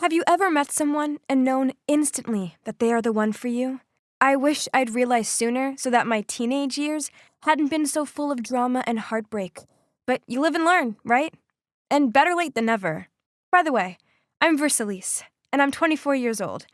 Have you ever met someone and known instantly that they are the one for you? I wish I'd realized sooner so that my teenage years hadn't been so full of drama and heartbreak. But you live and learn, right? And better late than never. By the way, I'm Versailles, and I'm 24 years old.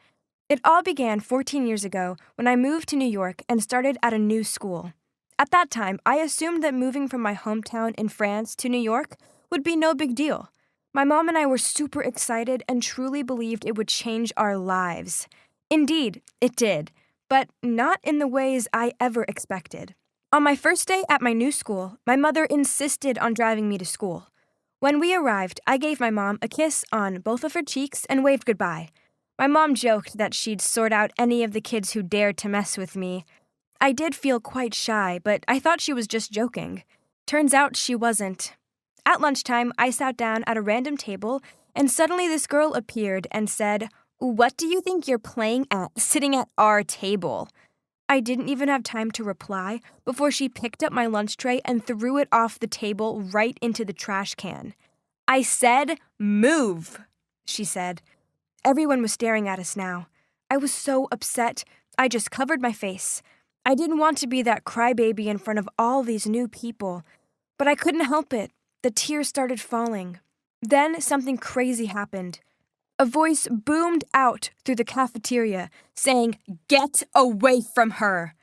It all began 14 years ago when I moved to New York and started at a new school. At that time, I assumed that moving from my hometown in France to New York would be no big deal. My mom and I were super excited and truly believed it would change our lives. Indeed, it did, but not in the ways I ever expected. On my first day at my new school, my mother insisted on driving me to school. When we arrived, I gave my mom a kiss on both of her cheeks and waved goodbye. My mom joked that she'd sort out any of the kids who dared to mess with me. I did feel quite shy, but I thought she was just joking. Turns out she wasn't. At lunchtime, I sat down at a random table, and suddenly this girl appeared and said, "What do you think you're playing at, sitting at our table?" I didn't even have time to reply before she picked up my lunch tray and threw it off the table right into the trash can. "I said, move," she said. Everyone was staring at us now. I was so upset, I just covered my face. I didn't want to be that crybaby in front of all these new people, but I couldn't help it. The tears started falling. Then something crazy happened. A voice boomed out through the cafeteria, saying, "Get away from her!"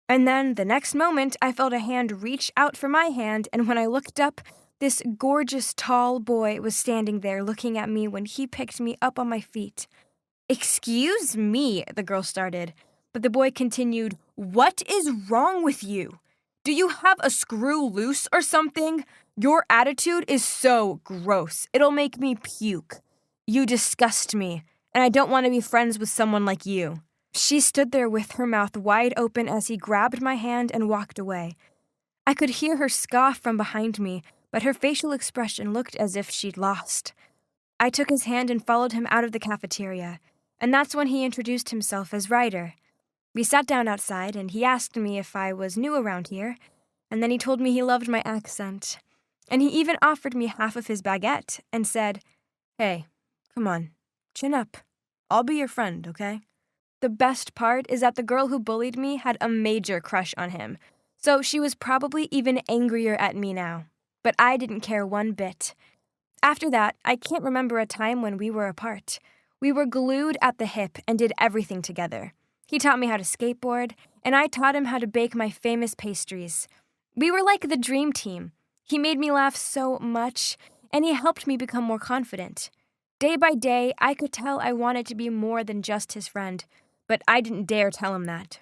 And then, the next moment, I felt a hand reach out for my hand, and when I looked up, this gorgeous, tall boy was standing there looking at me when he picked me up on my feet. "Excuse me," the girl started, but the boy continued, "What is wrong with you? Do you have a screw loose or something? Your attitude is so gross. It'll make me puke. You disgust me, and I don't want to be friends with someone like you." She stood there with her mouth wide open as he grabbed my hand and walked away. I could hear her scoff from behind me, but her facial expression looked as if she'd lost. I took his hand and followed him out of the cafeteria, and that's when he introduced himself as Ryder. We sat down outside, and he asked me if I was new around here, and then he told me he loved my accent. And he even offered me half of his baguette and said, "Hey, come on, chin up. I'll be your friend, okay?" The best part is that the girl who bullied me had a major crush on him, so she was probably even angrier at me now. But I didn't care one bit. After that, I can't remember a time when we were apart. We were glued at the hip and did everything together. He taught me how to skateboard, and I taught him how to bake my famous pastries. We were like the dream team. He made me laugh so much, and he helped me become more confident. Day by day, I could tell I wanted to be more than just his friend, but I didn't dare tell him that.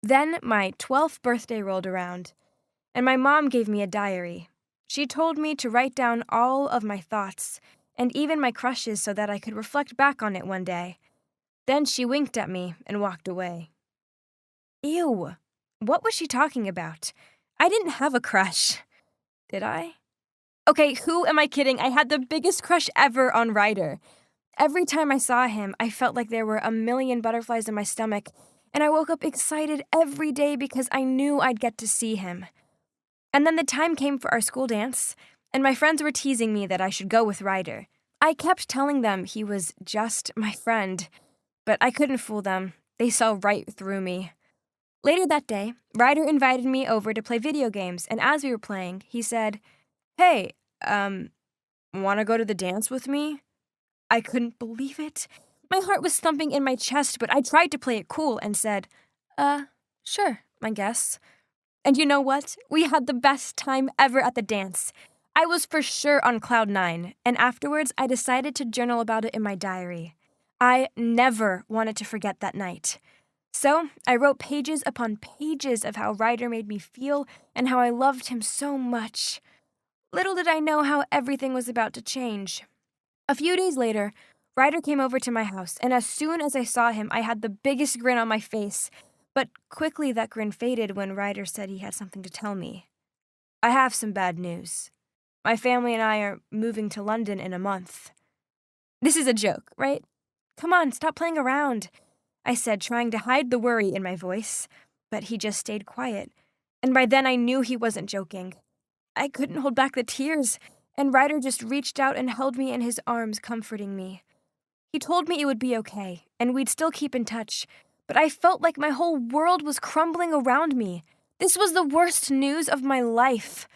Then my 12th birthday rolled around, and my mom gave me a diary. She told me to write down all of my thoughts, and even my crushes so that I could reflect back on it one day. Then she winked at me and walked away. Ew, what was she talking about? I didn't have a crush. Did I? Okay, who am I kidding? I had the biggest crush ever on Ryder. Every time I saw him, I felt like there were a million butterflies in my stomach, and I woke up excited every day because I knew I'd get to see him. And then the time came for our school dance, and my friends were teasing me that I should go with Ryder. I kept telling them he was just my friend, but I couldn't fool them. They saw right through me. Later that day, Ryder invited me over to play video games, and as we were playing, he said, "Hey, wanna go to the dance with me?" I couldn't believe it. My heart was thumping in my chest, but I tried to play it cool and said, sure, I guess. And you know what? We had the best time ever at the dance. I was for sure on cloud 9, and afterwards I decided to journal about it in my diary. I never wanted to forget that night. So I wrote pages upon pages of how Ryder made me feel and how I loved him so much. Little did I know how everything was about to change. A few days later, Ryder came over to my house, and as soon as I saw him, I had the biggest grin on my face. But quickly that grin faded when Ryder said he had something to tell me. "I have some bad news. My family and I are moving to London in a month." This is a joke, right? Come on, stop playing around, I said, trying to hide the worry in my voice. But he just stayed quiet, and by then I knew he wasn't joking. I couldn't hold back the tears, and Ryder just reached out and held me in his arms, comforting me. He told me it would be okay, and we'd still keep in touch, but I felt like my whole world was crumbling around me. This was the worst news of my life.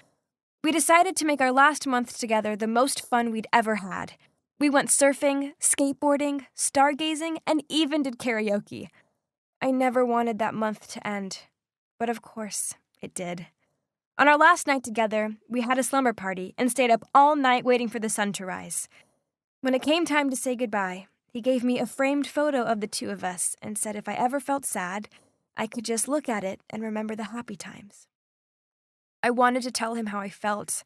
We decided to make our last month together the most fun we'd ever had. We went surfing, skateboarding, stargazing, and even did karaoke. I never wanted that month to end, but of course, it did. On our last night together, we had a slumber party and stayed up all night waiting for the sun to rise. When it came time to say goodbye, he gave me a framed photo of the two of us and said if I ever felt sad, I could just look at it and remember the happy times. I wanted to tell him how I felt,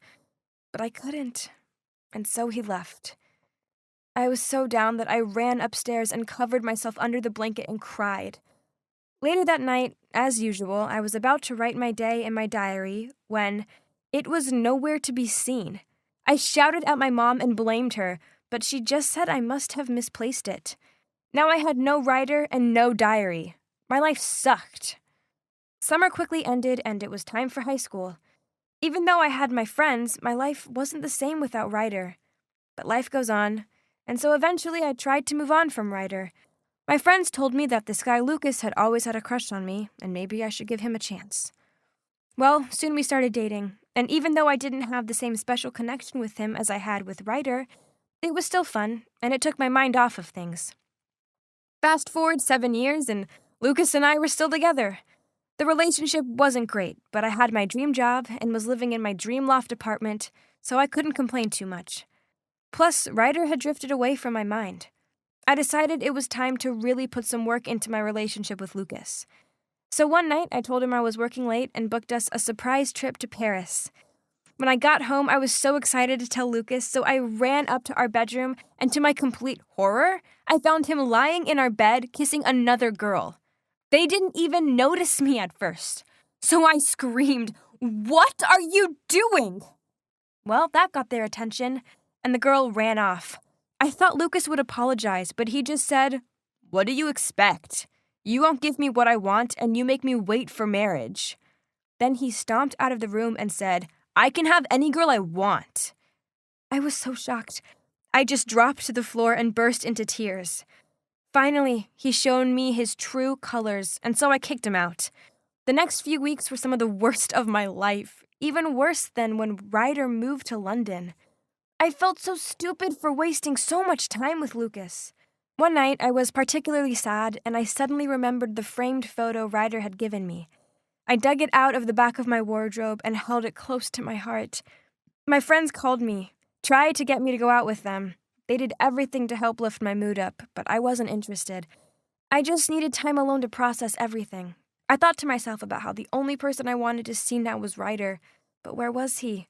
but I couldn't, and so he left. I was so down that I ran upstairs and covered myself under the blanket and cried. Later that night, as usual, I was about to write my day in my diary when it was nowhere to be seen. I shouted at my mom and blamed her, but she just said I must have misplaced it. Now I had no writer and no diary. My life sucked. Summer quickly ended and it was time for high school. Even though I had my friends, my life wasn't the same without Ryder. But life goes on, and so eventually I tried to move on from Ryder. My friends told me that this guy Lucas had always had a crush on me, and maybe I should give him a chance. Well, soon we started dating, and even though I didn't have the same special connection with him as I had with Ryder, it was still fun, and it took my mind off of things. Fast forward 7 years, and Lucas and I were still together. The relationship wasn't great, but I had my dream job and was living in my dream loft apartment, so I couldn't complain too much. Plus, Ryder had drifted away from my mind. I decided it was time to really put some work into my relationship with Lucas. So one night, I told him I was working late and booked us a surprise trip to Paris. When I got home, I was so excited to tell Lucas, so I ran up to our bedroom, and to my complete horror, I found him lying in our bed kissing another girl. They didn't even notice me at first. So I screamed, "What are you doing?" Well, that got their attention, and the girl ran off. I thought Lucas would apologize, but he just said, "What do you expect? You won't give me what I want, and you make me wait for marriage." Then he stomped out of the room and said, "I can have any girl I want." I was so shocked. I just dropped to the floor and burst into tears. Finally, he showed me his true colors, and so I kicked him out. The next few weeks were some of the worst of my life, even worse than when Ryder moved to London. I felt so stupid for wasting so much time with Lucas. One night, I was particularly sad, and I suddenly remembered the framed photo Ryder had given me. I dug it out of the back of my wardrobe and held it close to my heart. My friends called me, tried to get me to go out with them. They did everything to help lift my mood up, but I wasn't interested. I just needed time alone to process everything. I thought to myself about how the only person I wanted to see now was Ryder, but where was he?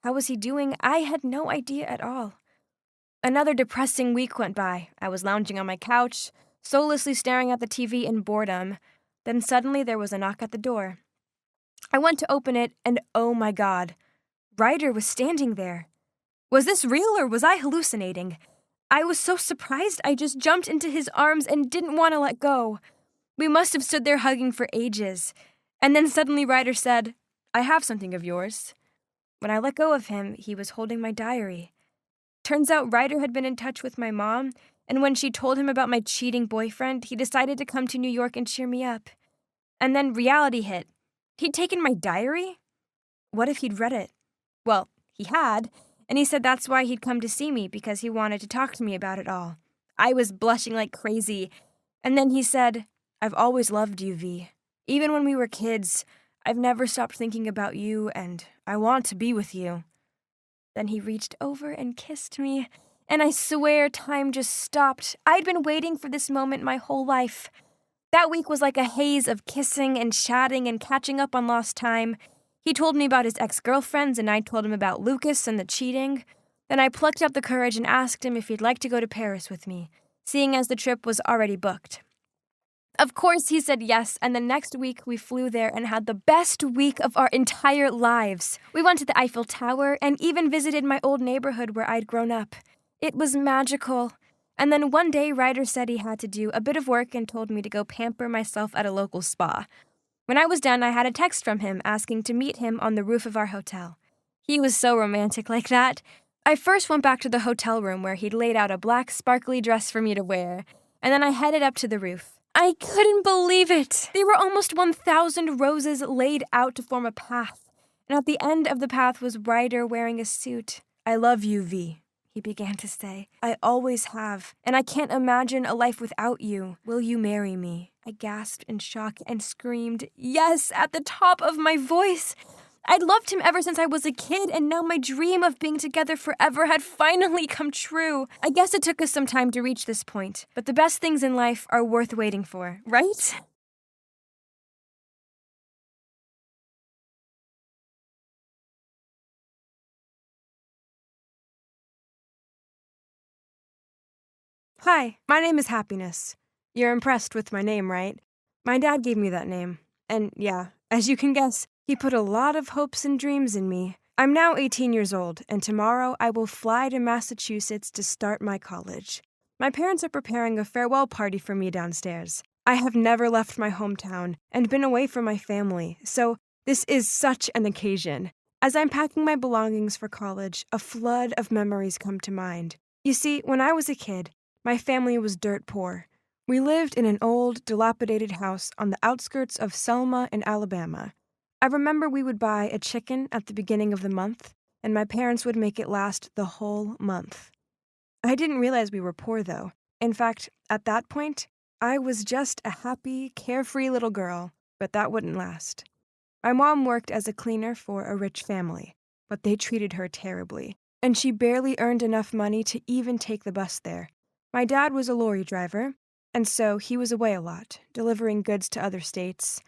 How was he doing? I had no idea at all. Another depressing week went by. I was lounging on my couch, soullessly staring at the TV in boredom. Then suddenly there was a knock at the door. I went to open it, and oh my God, Ryder was standing there. Was this real or was I hallucinating? I was so surprised I just jumped into his arms and didn't want to let go. We must have stood there hugging for ages. And then suddenly Ryder said, "I have something of yours." When I let go of him, he was holding my diary. Turns out Ryder had been in touch with my mom, and when she told him about my cheating boyfriend, he decided to come to New York and cheer me up. And then reality hit. He'd taken my diary? What if he'd read it? Well, he had, and he said that's why he'd come to see me, because he wanted to talk to me about it all. I was blushing like crazy, and then he said, "I've always loved you, V. Even when we were kids, I've never stopped thinking about you, and I want to be with you." Then he reached over and kissed me, and I swear time just stopped. I'd been waiting for this moment my whole life. That week was like a haze of kissing and chatting and catching up on lost time. He told me about his ex-girlfriends, and I told him about Lucas and the cheating. Then I plucked up the courage and asked him if he'd like to go to Paris with me, seeing as the trip was already booked. Of course, he said yes, and the next week we flew there and had the best week of our entire lives. We went to the Eiffel Tower and even visited my old neighborhood where I'd grown up. It was magical. And then one day, Ryder said he had to do a bit of work and told me to go pamper myself at a local spa. When I was done, I had a text from him asking to meet him on the roof of our hotel. He was so romantic like that. I first went back to the hotel room where he'd laid out a black, sparkly dress for me to wear, and then I headed up to the roof. I couldn't believe it! There were almost 1,000 roses laid out to form a path, and at the end of the path was Ryder wearing a suit. "I love you, V," he began to say. "I always have, and I can't imagine a life without you. Will you marry me?" I gasped in shock and screamed, "Yes," at the top of my voice. I'd loved him ever since I was a kid, and now my dream of being together forever had finally come true. I guess it took us some time to reach this point, but the best things in life are worth waiting for, right? Hi, my name is Happiness. You're impressed with my name, right? My dad gave me that name. And yeah, as you can guess, he put a lot of hopes and dreams in me. I'm now 18 years old, and tomorrow I will fly to Massachusetts to start my college. My parents are preparing a farewell party for me downstairs. I have never left my hometown and been away from my family, so this is such an occasion. As I'm packing my belongings for college, a flood of memories come to mind. You see, when I was a kid, my family was dirt poor. We lived in an old, dilapidated house on the outskirts of Selma in Alabama. I remember we would buy a chicken at the beginning of the month, and my parents would make it last the whole month. I didn't realize we were poor, though. In fact, at that point, I was just a happy, carefree little girl, but that wouldn't last. My mom worked as a cleaner for a rich family, but they treated her terribly, and she barely earned enough money to even take the bus there. My dad was a lorry driver, and so he was away a lot, delivering goods to other states.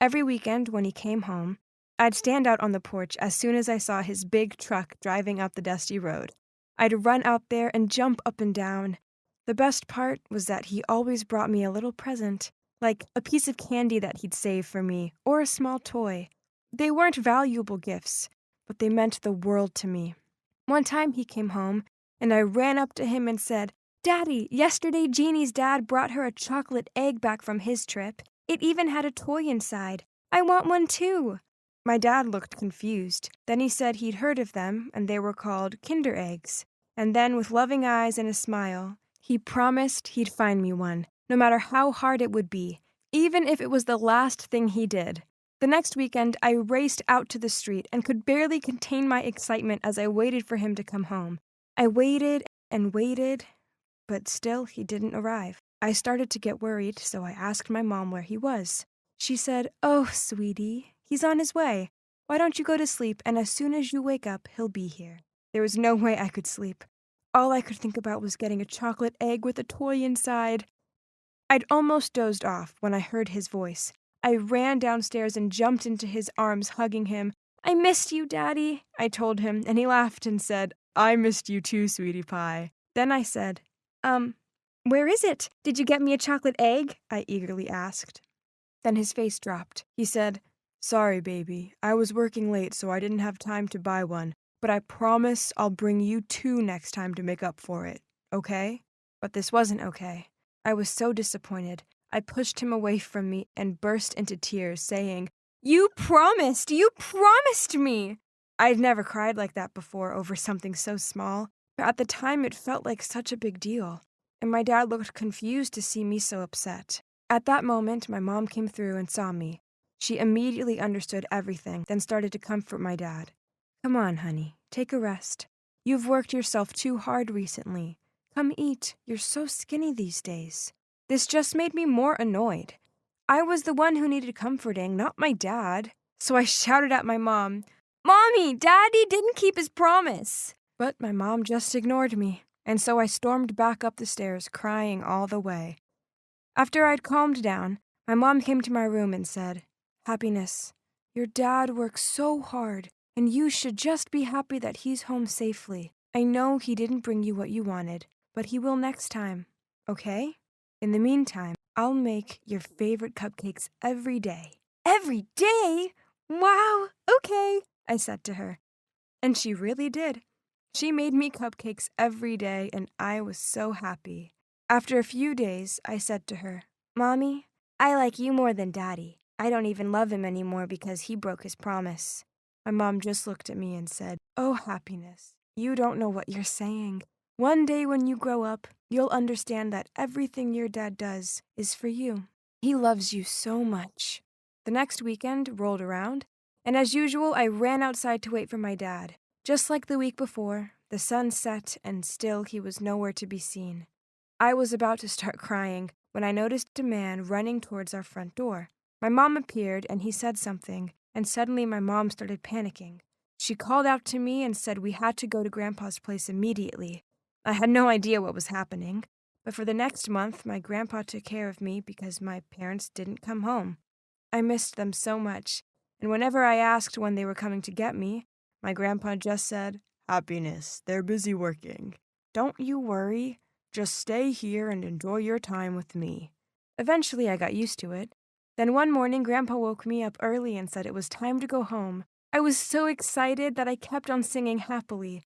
Every weekend when he came home, I'd stand out on the porch as soon as I saw his big truck driving up the dusty road. I'd run out there and jump up and down. The best part was that he always brought me a little present, like a piece of candy that he'd saved for me, or a small toy. They weren't valuable gifts, but they meant the world to me. One time he came home, and I ran up to him and said, "Daddy, yesterday Jeannie's dad brought her a chocolate egg back from his trip. It even had a toy inside. I want one too." My dad looked confused. Then he said he'd heard of them, and they were called Kinder Eggs. And then, with loving eyes and a smile, he promised he'd find me one, no matter how hard it would be, even if it was the last thing he did. The next weekend, I raced out to the street and could barely contain my excitement as I waited for him to come home. I waited and waited, but still he didn't arrive. I started to get worried, so I asked my mom where he was. She said, "Oh, sweetie, he's on his way. Why don't you go to sleep, and as soon as you wake up, he'll be here." There was no way I could sleep. All I could think about was getting a chocolate egg with a toy inside. I'd almost dozed off when I heard his voice. I ran downstairs and jumped into his arms, hugging him. "I missed you, Daddy," I told him, and he laughed and said, "I missed you too, sweetie pie." Then I said, "Where is it? Did you get me a chocolate egg?" I eagerly asked. Then his face dropped. He said, "Sorry, baby. I was working late, so I didn't have time to buy one. But I promise I'll bring you two next time to make up for it. Okay?" But this wasn't okay. I was so disappointed. I pushed him away from me and burst into tears, saying, "You promised! You promised me!" I'd never cried like that before over something so small, but at the time it felt like such a big deal. And my dad looked confused to see me so upset. At that moment, my mom came through and saw me. She immediately understood everything, then started to comfort my dad. "Come on, honey, take a rest. You've worked yourself too hard recently. Come eat. You're so skinny these days." This just made me more annoyed. I was the one who needed comforting, not my dad. So I shouted at my mom, "Mommy, Daddy didn't keep his promise." But my mom just ignored me, and so I stormed back up the stairs, crying all the way. After I'd calmed down, my mom came to my room and said, "Happiness, your dad works so hard, and you should just be happy that he's home safely. I know he didn't bring you what you wanted, but he will next time, okay? In the meantime, I'll make your favorite cupcakes every day." "Every day? Wow, okay," I said to her. And she really did. She made me cupcakes every day, and I was so happy. After a few days, I said to her, "Mommy, I like you more than Daddy. I don't even love him anymore because he broke his promise." My mom just looked at me and said, "Oh, Happiness, You don't know what you're saying. One day when you grow up, you'll understand that everything your dad does is for you. He loves you so much. The next weekend rolled around, and as usual, I ran outside to wait for my dad. Just like the week before, the sun set and still he was nowhere to be seen. I was about to start crying when I noticed a man running towards our front door. My mom appeared and he said something, and suddenly my mom started panicking. She called out to me and said we had to go to Grandpa's place immediately. I had no idea what was happening, but for the next month, my grandpa took care of me because my parents didn't come home. I missed them so much, and whenever I asked when they were coming to get me, my grandpa just said, "Happiness, they're busy working. Don't you worry, just stay here and enjoy your time with me." Eventually, I got used to it. Then one morning, Grandpa woke me up early and said it was time to go home. I was so excited that I kept on singing happily.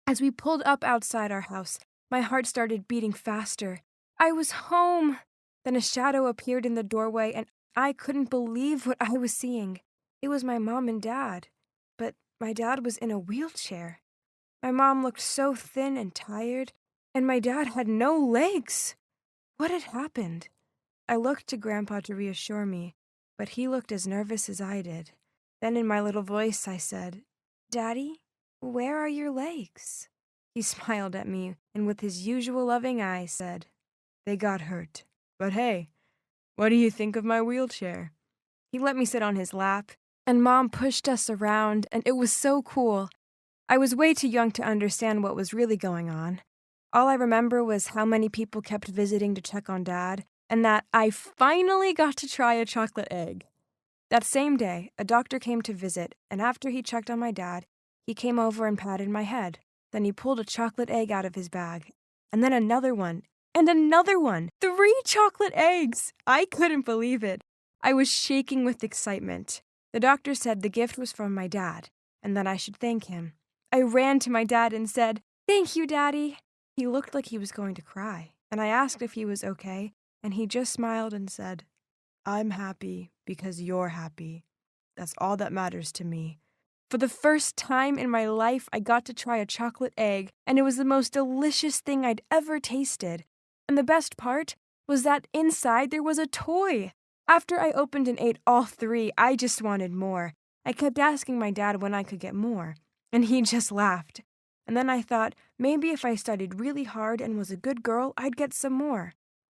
As we pulled up outside our house, my heart started beating faster. I was home! Then a shadow appeared in the doorway, and I couldn't believe what I was seeing. It was my mom and dad, but my dad was in a wheelchair. My mom looked so thin and tired, and my dad had no legs. What had happened? I looked to Grandpa to reassure me, but he looked as nervous as I did. Then in my little voice I said, "Daddy, where are your legs?" He smiled at me and with his usual loving eyes said, "They got hurt. But hey, what do you think of my wheelchair?" He let me sit on his lap, and Mom pushed us around, and it was so cool. I was way too young to understand what was really going on. All I remember was how many people kept visiting to check on Dad, and that I finally got to try a chocolate egg. That same day, a doctor came to visit, and after he checked on my dad, he came over and patted my head. Then he pulled a chocolate egg out of his bag, and then another one, and another one. 3 chocolate eggs! I couldn't believe it. I was shaking with excitement. The doctor said the gift was from my dad, and that I should thank him. I ran to my dad and said, "Thank you, Daddy." He looked like he was going to cry, and I asked if he was okay, and he just smiled and said, "I'm happy because you're happy. That's all that matters to me." For the first time in my life, I got to try a chocolate egg, and it was the most delicious thing I'd ever tasted. And the best part was that inside there was a toy. After I opened and ate all 3, I just wanted more. I kept asking my dad when I could get more, and he just laughed. And then I thought, maybe if I studied really hard and was a good girl, I'd get some more.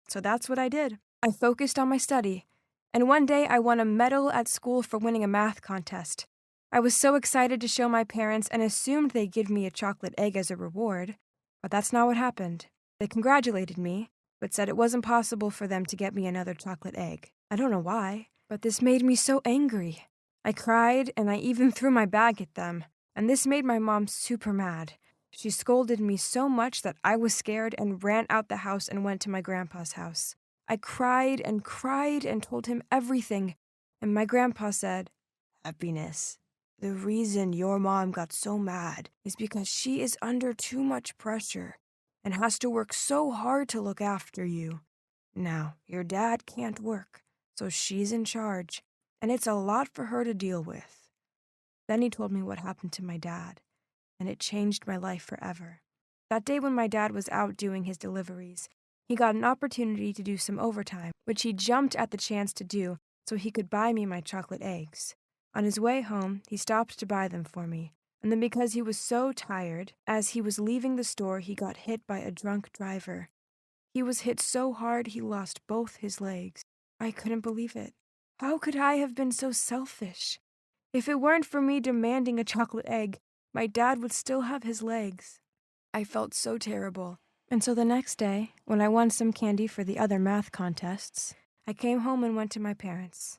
So that's what I did. I focused on my study, and one day I won a medal at school for winning a math contest. I was so excited to show my parents and assumed they'd give me a chocolate egg as a reward, but that's not what happened. They congratulated me, but said it wasn't possible for them to get me another chocolate egg. I don't know why, but this made me so angry. I cried, and I even threw my bag at them, and this made my mom super mad. She scolded me so much that I was scared and ran out the house and went to my grandpa's house. I cried and told him everything, and my grandpa said, "Happiness, the reason your mom got so mad is because she is under too much pressure and has to work so hard to look after you. Now, your dad can't work, so she's in charge, and it's a lot for her to deal with." Then he told me what happened to my dad, and it changed my life forever. That day when my dad was out doing his deliveries, he got an opportunity to do some overtime, which he jumped at the chance to do so he could buy me my chocolate eggs. On his way home, he stopped to buy them for me, and then because he was so tired, as he was leaving the store, he got hit by a drunk driver. He was hit so hard he lost both his legs. I couldn't believe it. How could I have been so selfish? If it weren't for me demanding a chocolate egg, my dad would still have his legs. I felt so terrible. And so the next day, when I won some candy for the other math contests, I came home and went to my parents.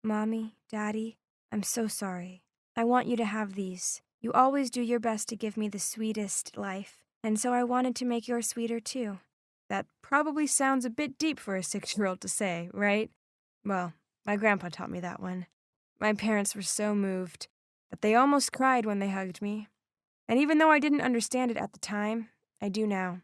"Mommy, Daddy, I'm so sorry. I want you to have these. You always do your best to give me the sweetest life, and so I wanted to make yours sweeter too." That probably sounds a bit deep for a 6-year-old to say, right? Well, my grandpa taught me that one. My parents were so moved that they almost cried when they hugged me. And even though I didn't understand it at the time, I do now.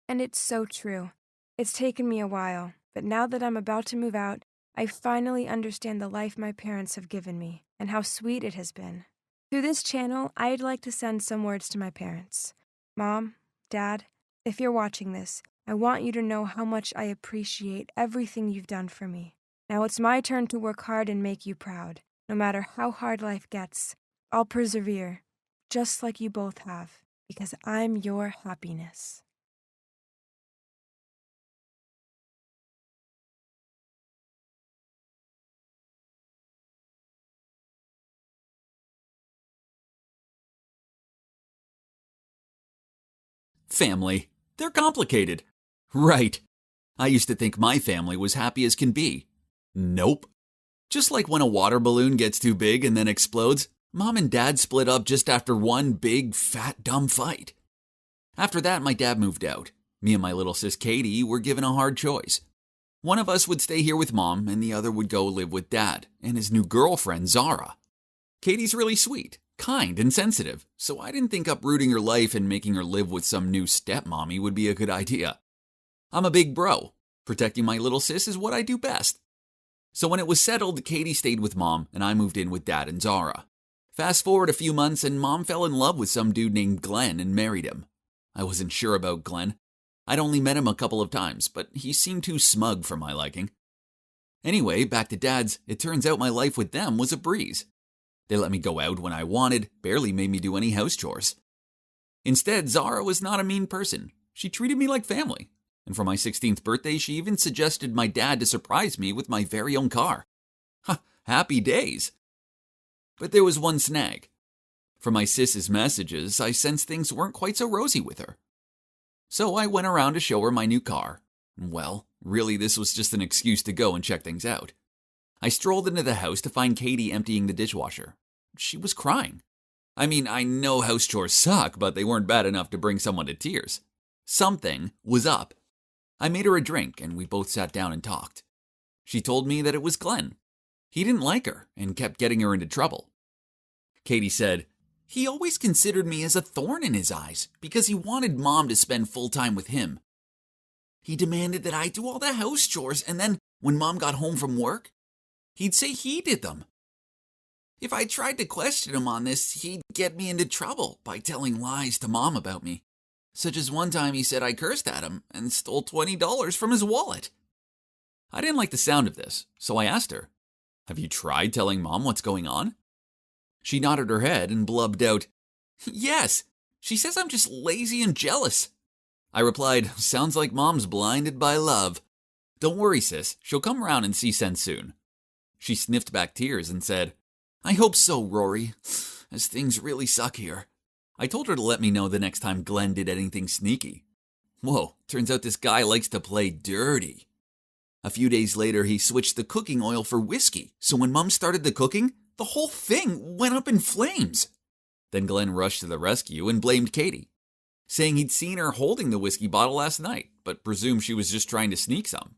And it's so true. It's taken me a while, but now that I'm about to move out, I finally understand the life my parents have given me and how sweet it has been. Through this channel, I'd like to send some words to my parents. Mom, Dad, if you're watching this, I want you to know how much I appreciate everything you've done for me. Now it's my turn to work hard and make you proud. No matter how hard life gets, I'll persevere, just like you both have, because I'm your happiness. Family. They're complicated. Right. I used to think my family was happy as can be. Nope. Just like when a water balloon gets too big and then explodes, Mom and Dad split up just after one big, fat, dumb fight. After that, my dad moved out. Me and my little sis Katie were given a hard choice. One of us would stay here with Mom, and the other would go live with Dad and his new girlfriend, Zara. Katie's really sweet, kind, and sensitive, so I didn't think uprooting her life and making her live with some new stepmommy would be a good idea. I'm a big bro. Protecting my little sis is what I do best. So when it was settled, Katie stayed with Mom, and I moved in with Dad and Zara. Fast forward a few months, and Mom fell in love with some dude named Glenn and married him. I wasn't sure about Glenn. I'd only met him a couple of times, but he seemed too smug for my liking. Anyway, back to Dad's, it turns out my life with them was a breeze. They let me go out when I wanted, barely made me do any house chores. Instead, Zara was not a mean person. She treated me like family. And for my 16th birthday, she even suggested my dad to surprise me with my very own car. Happy days. But there was one snag. From my sis's messages, I sensed things weren't quite so rosy with her. So I went around to show her my new car. Well, really this was just an excuse to go and check things out. I strolled into the house to find Katie emptying the dishwasher. She was crying. I mean, I know house chores suck, but they weren't bad enough to bring someone to tears. Something was up. I made her a drink, and we both sat down and talked. She told me that it was Glenn. He didn't like her and kept getting her into trouble. Katie said, "He always considered me as a thorn in his eyes because he wanted Mom to spend full time with him. He demanded that I do all the house chores, and then when Mom got home from work, he'd say he did them. If I tried to question him on this, he'd get me into trouble by telling lies to Mom about me. Such as one time he said I cursed at him and stole $20 from his wallet." I didn't like the sound of this, so I asked her, "Have you tried telling Mom what's going on?" She nodded her head and blubbed out, "Yes, she says I'm just lazy and jealous." I replied, "Sounds like Mom's blinded by love. Don't worry, sis, she'll come around and see sense soon." She sniffed back tears and said, "I hope so, Rory, as things really suck here." I told her to let me know the next time Glenn did anything sneaky. Whoa, turns out this guy likes to play dirty. A few days later, he switched the cooking oil for whiskey, so when Mom started the cooking, the whole thing went up in flames. Then Glenn rushed to the rescue and blamed Katie, saying he'd seen her holding the whiskey bottle last night, but presumed she was just trying to sneak some.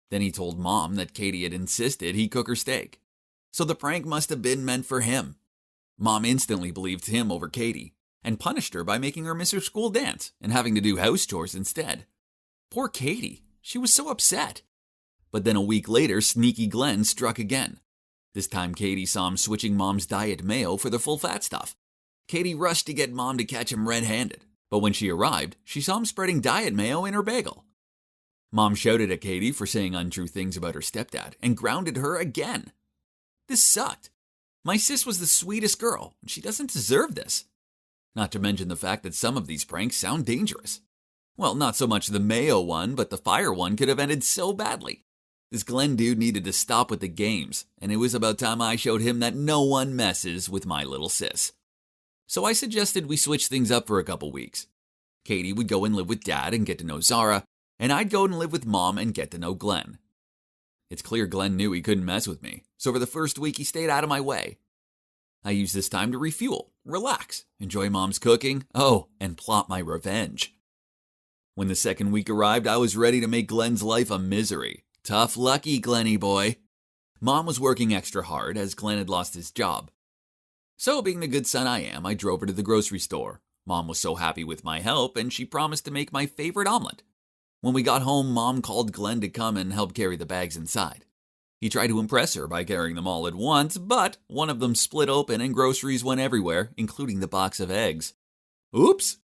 Then he told Mom that Katie had insisted he cook her steak, so the prank must have been meant for him. Mom instantly believed him over Katie, and punished her by making her miss her school dance and having to do house chores instead. Poor Katie, she was so upset. But then a week later, sneaky Glenn struck again. This time Katie saw him switching Mom's diet mayo for the full fat stuff. Katie rushed to get Mom to catch him red-handed, but when she arrived, she saw him spreading diet mayo in her bagel. Mom shouted at Katie for saying untrue things about her stepdad and grounded her again. This sucked. My sis was the sweetest girl, and she doesn't deserve this. Not to mention the fact that some of these pranks sound dangerous. Well, not so much the mayo one, but the fire one could have ended so badly. This Glenn dude needed to stop with the games, and it was about time I showed him that no one messes with my little sis. So I suggested we switch things up for a couple weeks. Katie would go and live with Dad and get to know Zara, and I'd go and live with Mom and get to know Glenn. It's clear Glenn knew he couldn't mess with me, so for the first week he stayed out of my way. I used this time to refuel, relax, enjoy Mom's cooking, and plot my revenge. When the second week arrived, I was ready to make Glenn's life a misery. Tough lucky, Glenny boy. Mom was working extra hard as Glenn had lost his job. So, being the good son I am, I drove her to the grocery store. Mom was so happy with my help, and she promised to make my favorite omelet. When we got home, Mom called Glenn to come and help carry the bags inside. He tried to impress her by carrying them all at once, but one of them split open and groceries went everywhere, including the box of eggs. Oops!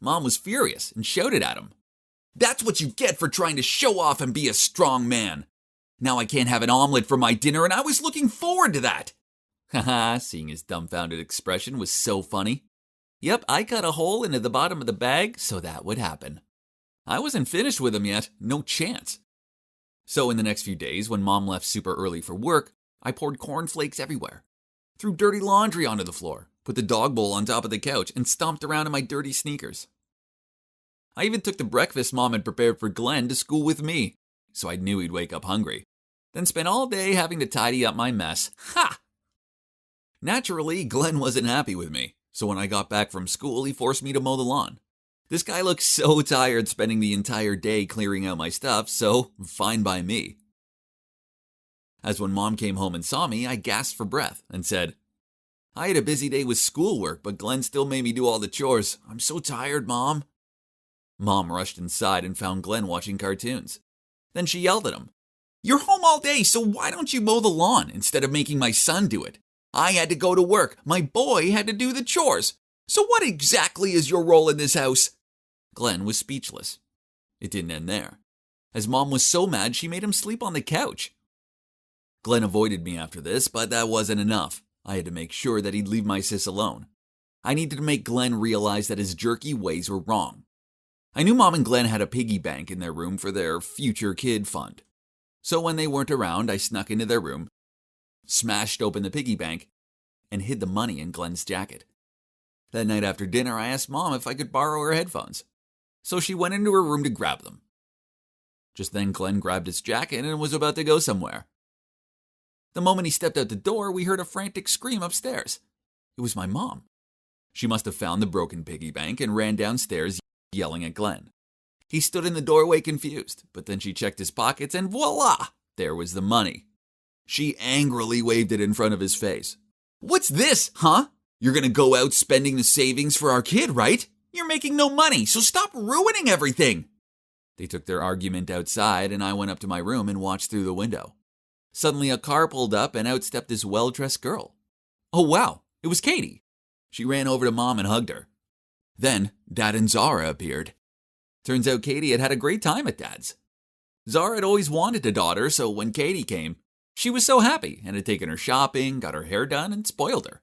Mom was furious and shouted at him. That's what you get for trying to show off and be a strong man. Now I can't have an omelet for my dinner, and I was looking forward to that. Haha, seeing his dumbfounded expression was so funny. Yep, I cut a hole into the bottom of the bag so that would happen. I wasn't finished with him yet, no chance. So in the next few days, when Mom left super early for work, I poured cornflakes everywhere, threw dirty laundry onto the floor, put the dog bowl on top of the couch, and stomped around in my dirty sneakers. I even took the breakfast Mom had prepared for Glenn to school with me, so I knew he'd wake up hungry. Then spent all day having to tidy up my mess. Ha! Naturally, Glenn wasn't happy with me, so when I got back from school, he forced me to mow the lawn. This guy looked so tired spending the entire day clearing out my stuff, so fine by me. As when Mom came home and saw me, I gasped for breath and said, I had a busy day with schoolwork, but Glenn still made me do all the chores. I'm so tired, Mom. Mom rushed inside and found Glenn watching cartoons. Then she yelled at him. You're home all day, so why don't you mow the lawn instead of making my son do it? I had to go to work. My boy had to do the chores. So what exactly is your role in this house? Glenn was speechless. It didn't end there, as Mom was so mad she made him sleep on the couch. Glenn avoided me after this, but that wasn't enough. I had to make sure that he'd leave my sis alone. I needed to make Glenn realize that his jerky ways were wrong. I knew Mom and Glenn had a piggy bank in their room for their future kid fund. So when they weren't around, I snuck into their room, smashed open the piggy bank, and hid the money in Glenn's jacket. That night after dinner, I asked Mom if I could borrow her headphones. So she went into her room to grab them. Just then, Glenn grabbed his jacket and was about to go somewhere. The moment he stepped out the door, we heard a frantic scream upstairs. It was my mom. She must have found the broken piggy bank and ran downstairs, yelling at Glenn. He stood in the doorway confused, but then she checked his pockets and voila! There was the money. She angrily waved it in front of his face. What's this, huh? You're gonna go out spending the savings for our kid, right? You're making no money, so stop ruining everything! They took their argument outside, and I went up to my room and watched through the window. Suddenly a car pulled up and out stepped this well-dressed girl. Oh wow, it was Katie. She ran over to Mom and hugged her. Then Dad and Zara appeared. Turns out Katie had had a great time at Dad's. Zara had always wanted a daughter, so when Katie came, she was so happy and had taken her shopping, got her hair done, and spoiled her.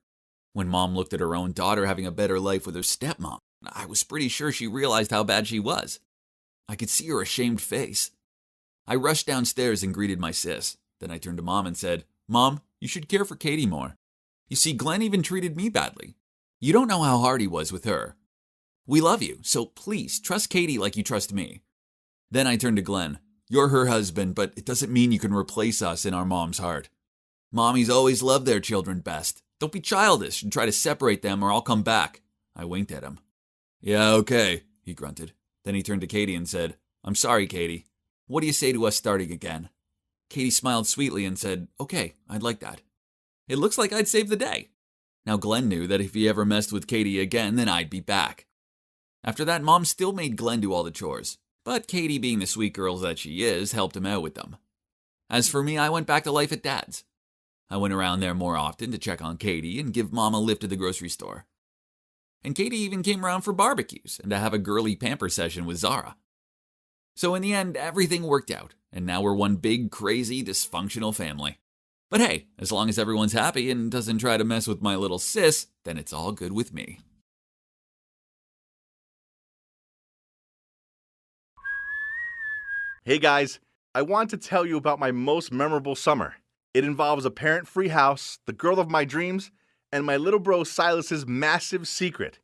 When Mom looked at her own daughter having a better life with her stepmom, I was pretty sure she realized how bad she was. I could see her ashamed face. I rushed downstairs and greeted my sis. Then I turned to Mom and said, Mom, you should care for Katie more. You see, Glenn even treated me badly. You don't know how hard he was with her. We love you, so please trust Katie like you trust me. Then I turned to Glenn. You're her husband, but it doesn't mean you can replace us in our mom's heart. Mommies always love their children best. Don't be childish and try to separate them or I'll come back. I winked at him. Yeah, okay, he grunted. Then he turned to Katie and said, I'm sorry, Katie. What do you say to us starting again? Katie smiled sweetly and said, okay, I'd like that. It looks like I'd save the day. Now Glenn knew that if he ever messed with Katie again, then I'd be back. After that, Mom still made Glenn do all the chores, but Katie, being the sweet girl that she is, helped him out with them. As for me, I went back to life at Dad's. I went around there more often to check on Katie and give Mom a lift to the grocery store. And Katie even came around for barbecues and to have a girly pamper session with Zara. So in the end, everything worked out, and now we're one big, crazy, dysfunctional family. But hey, as long as everyone's happy and doesn't try to mess with my little sis, then it's all good with me. Hey guys, I want to tell you about my most memorable summer. It involves a parent-free house, the girl of my dreams, and my little bro Silas's massive secret.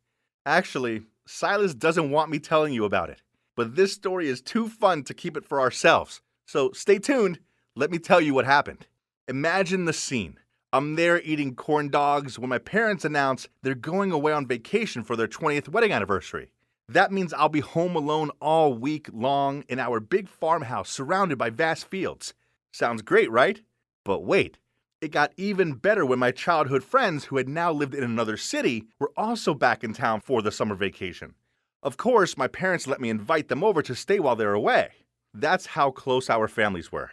Actually, Silas doesn't want me telling you about it, but this story is too fun to keep it for ourselves. So stay tuned, let me tell you what happened. Imagine the scene. I'm there eating corn dogs when my parents announce they're going away on vacation for their 20th wedding anniversary. That means I'll be home alone all week long in our big farmhouse surrounded by vast fields. Sounds great, right? But wait, it got even better when my childhood friends who had now lived in another city were also back in town for the summer vacation. Of course, my parents let me invite them over to stay while they're away. That's how close our families were.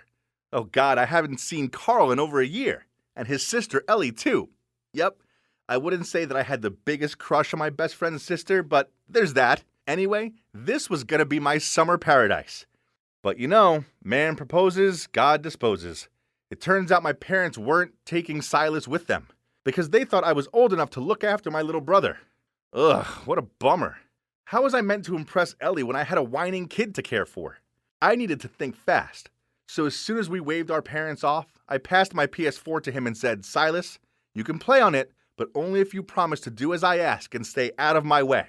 Oh God, I haven't seen Carl in over a year. And his sister Ellie, too. Yep, I wouldn't say that I had the biggest crush on my best friend's sister, but there's that. Anyway, this was gonna be my summer paradise. But you know, man proposes, God disposes. It turns out my parents weren't taking Silas with them because they thought I was old enough to look after my little brother. Ugh, what a bummer. How was I meant to impress Ellie when I had a whining kid to care for? I needed to think fast. So as soon as we waved our parents off, I passed my PS4 to him and said, "Silas, you can play on it, but only if you promise to do as I ask and stay out of my way."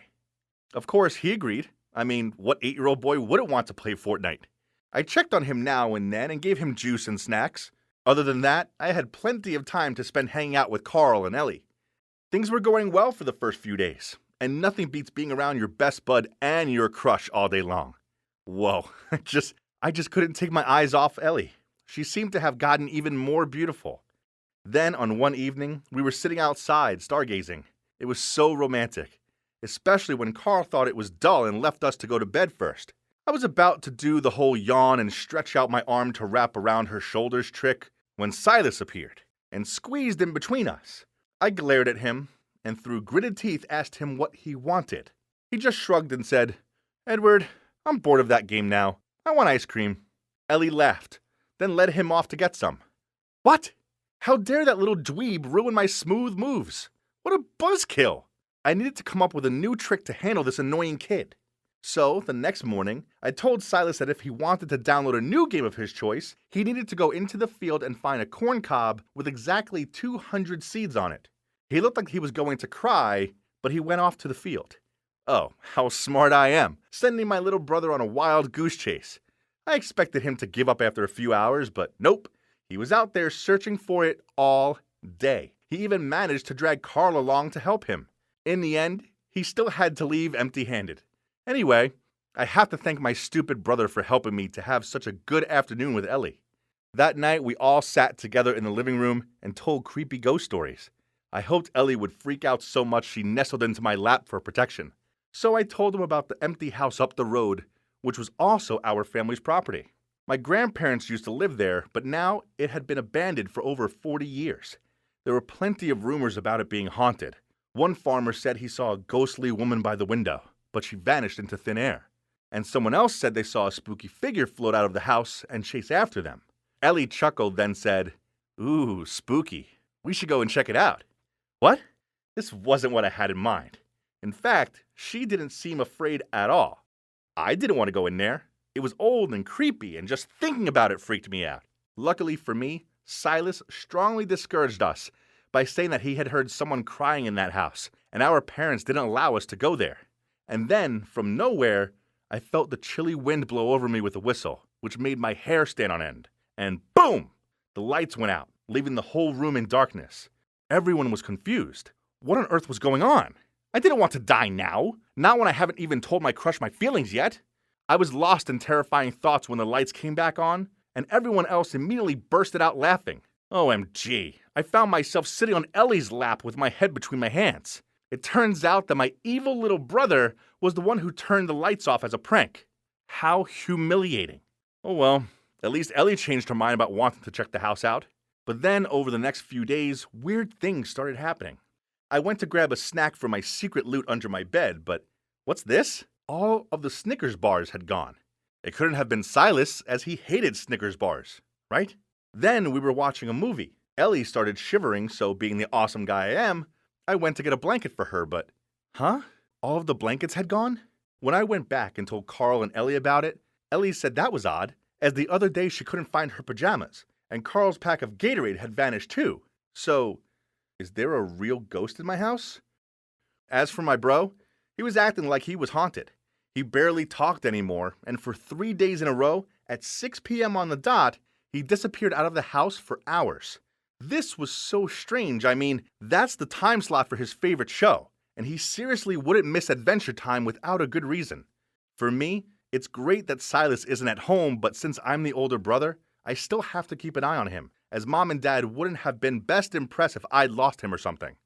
Of course, he agreed. I mean, what 8-year-old boy wouldn't want to play Fortnite? I checked on him now and then and gave him juice and snacks. Other than that, I had plenty of time to spend hanging out with Carl and Ellie. Things were going well for the first few days, and nothing beats being around your best bud and your crush all day long. Whoa, I just couldn't take my eyes off Ellie. She seemed to have gotten even more beautiful. Then, on one evening, we were sitting outside stargazing. It was so romantic, especially when Carl thought it was dull and left us to go to bed first. I was about to do the whole yawn and stretch out my arm to wrap around her shoulders trick when Silas appeared and squeezed in between us. I glared at him and through gritted teeth asked him what he wanted. He just shrugged and said, "Edward, I'm bored of that game now. I want ice cream." Ellie laughed, then led him off to get some. What? How dare that little dweeb ruin my smooth moves? What a buzzkill! I needed to come up with a new trick to handle this annoying kid. So, the next morning, I told Silas that if he wanted to download a new game of his choice, he needed to go into the field and find a corn cob with exactly 200 seeds on it. He looked like he was going to cry, but he went off to the field. Oh, how smart I am, sending my little brother on a wild goose chase. I expected him to give up after a few hours, but nope. He was out there searching for it all day. He even managed to drag Carl along to help him. In the end, he still had to leave empty-handed. Anyway, I have to thank my stupid brother for helping me to have such a good afternoon with Ellie. That night, we all sat together in the living room and told creepy ghost stories. I hoped Ellie would freak out so much she nestled into my lap for protection. So I told him about the empty house up the road, which was also our family's property. My grandparents used to live there, but now it had been abandoned for over 40 years. There were plenty of rumors about it being haunted. One farmer said he saw a ghostly woman by the window, but she vanished into thin air. And someone else said they saw a spooky figure float out of the house and chase after them. Ellie chuckled, then said, "Ooh, spooky. We should go and check it out." What? This wasn't what I had in mind. In fact, she didn't seem afraid at all. I didn't want to go in there. It was old and creepy, and just thinking about it freaked me out. Luckily for me, Silas strongly discouraged us by saying that he had heard someone crying in that house, and our parents didn't allow us to go there. And then, from nowhere, I felt the chilly wind blow over me with a whistle, which made my hair stand on end. And boom! The lights went out, leaving the whole room in darkness. Everyone was confused. What on earth was going on? I didn't want to die now, not when I haven't even told my crush my feelings yet. I was lost in terrifying thoughts when the lights came back on, and everyone else immediately bursted out laughing. OMG, I found myself sitting on Ellie's lap with my head between my hands. It turns out that my evil little brother was the one who turned the lights off as a prank. How humiliating. Oh well, at least Ellie changed her mind about wanting to check the house out. But then, over the next few days, weird things started happening. I went to grab a snack for my secret loot under my bed, but what's this? All of the Snickers bars had gone. It couldn't have been Silas, as he hated Snickers bars, right? Then we were watching a movie. Ellie started shivering, so being the awesome guy I am, I went to get a blanket for her, but huh? All of the blankets had gone? When I went back and told Carl and Ellie about it, Ellie said that was odd, as the other day she couldn't find her pajamas, and Carl's pack of Gatorade had vanished too. So, is there a real ghost in my house? As for my bro, he was acting like he was haunted. He barely talked anymore, and for 3 days in a row, at 6 p.m. on the dot, he disappeared out of the house for hours. This was so strange. I mean, that's the time slot for his favorite show, and he seriously wouldn't miss Adventure Time without a good reason. For me, it's great that Silas isn't at home, but since I'm the older brother, I still have to keep an eye on him, as Mom and Dad wouldn't have been best impressed if I'd lost him or something.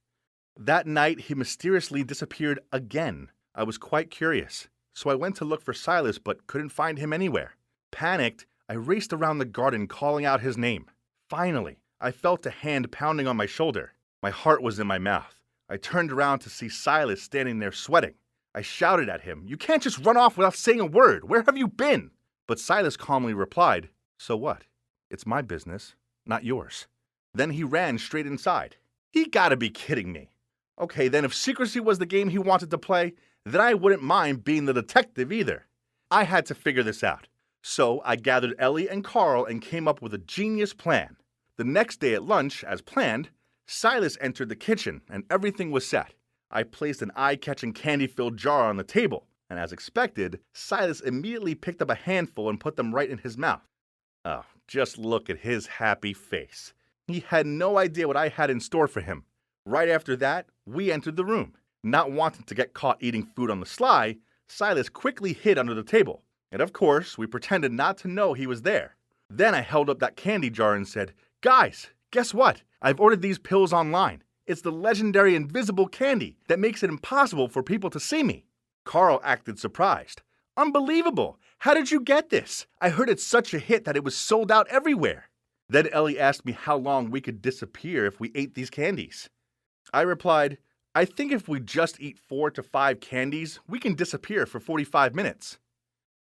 That night, he mysteriously disappeared again. I was quite curious, so I went to look for Silas but couldn't find him anywhere. Panicked, I raced around the garden calling out his name. Finally, I felt a hand pounding on my shoulder. My heart was in my mouth. I turned around to see Silas standing there sweating. I shouted at him, "You can't just run off without saying a word. Where have you been?" But Silas calmly replied, "So what? It's my business, not yours." Then he ran straight inside. He gotta be kidding me. Okay, then if secrecy was the game he wanted to play, then I wouldn't mind being the detective either. I had to figure this out. So I gathered Ellie and Carl and came up with a genius plan. The next day at lunch, as planned, Silas entered the kitchen and everything was set. I placed an eye-catching candy-filled jar on the table, and as expected, Silas immediately picked up a handful and put them right in his mouth. Oh, just look at his happy face. He had no idea what I had in store for him. Right after that, we entered the room. Not wanting to get caught eating food on the sly, Silas quickly hid under the table. And of course, we pretended not to know he was there. Then I held up that candy jar and said, "Guys, guess what? I've ordered these pills online. It's the legendary invisible candy that makes it impossible for people to see me." Carl acted surprised. "Unbelievable! How did you get this? I heard it's such a hit that it was sold out everywhere." Then Ellie asked me how long we could disappear if we ate these candies. I replied, "I think if we just eat 4 to 5 candies, we can disappear for 45 minutes.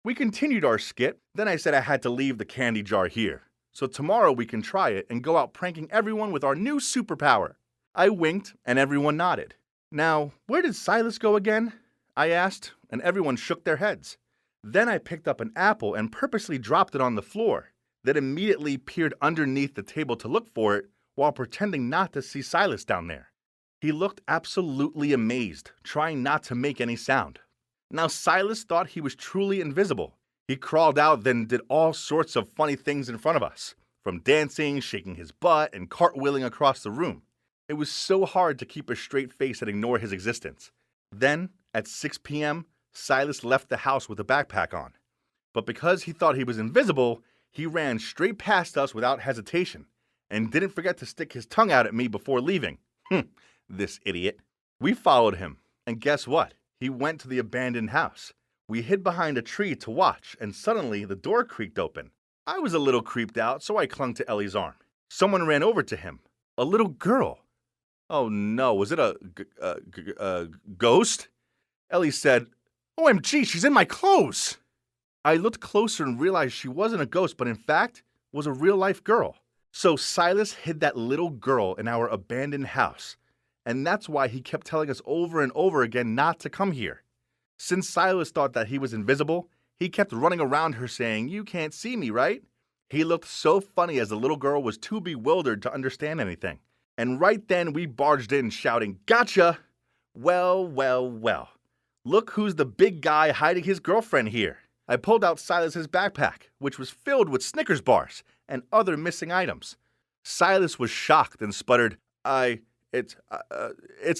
We continued our skit, then I said I had to leave the candy jar here. So tomorrow we can try it and go out pranking everyone with our new superpower. I winked and everyone nodded. Now, where did Silas go again? I asked, and everyone shook their heads. Then I picked up an apple and purposely dropped it on the floor, then immediately peered underneath the table to look for it while pretending not to see Silas down there. He looked absolutely amazed, trying not to make any sound. Now Silas thought he was truly invisible. He crawled out, then did all sorts of funny things in front of us, from dancing, shaking his butt, and cartwheeling across the room. It was so hard to keep a straight face and ignore his existence. Then, at 6 p.m., Silas left the house with a backpack on. But because he thought he was invisible, he ran straight past us without hesitation, and didn't forget to stick his tongue out at me before leaving. This idiot. We followed him, and guess what? He went to the abandoned house. We hid behind a tree to watch, and suddenly the door creaked open. I was a little creeped out, so I clung to Ellie's arm. Someone ran over to him. A little girl. Oh no, was it a ghost? Ellie said, "OMG, she's in my clothes!" I looked closer and realized she wasn't a ghost, but in fact was a real-life girl. So Silas hid that little girl in our abandoned house, and that's why he kept telling us over and over again not to come here. Since Silas thought that he was invisible, he kept running around her saying, "You can't see me, right?" He looked so funny as the little girl was too bewildered to understand anything. And right then we barged in shouting, "Gotcha!" Well, well, well. Look who's the big guy hiding his girlfriend here. I pulled out Silas's backpack, which was filled with Snickers bars and other missing items. Silas was shocked and sputtered, It's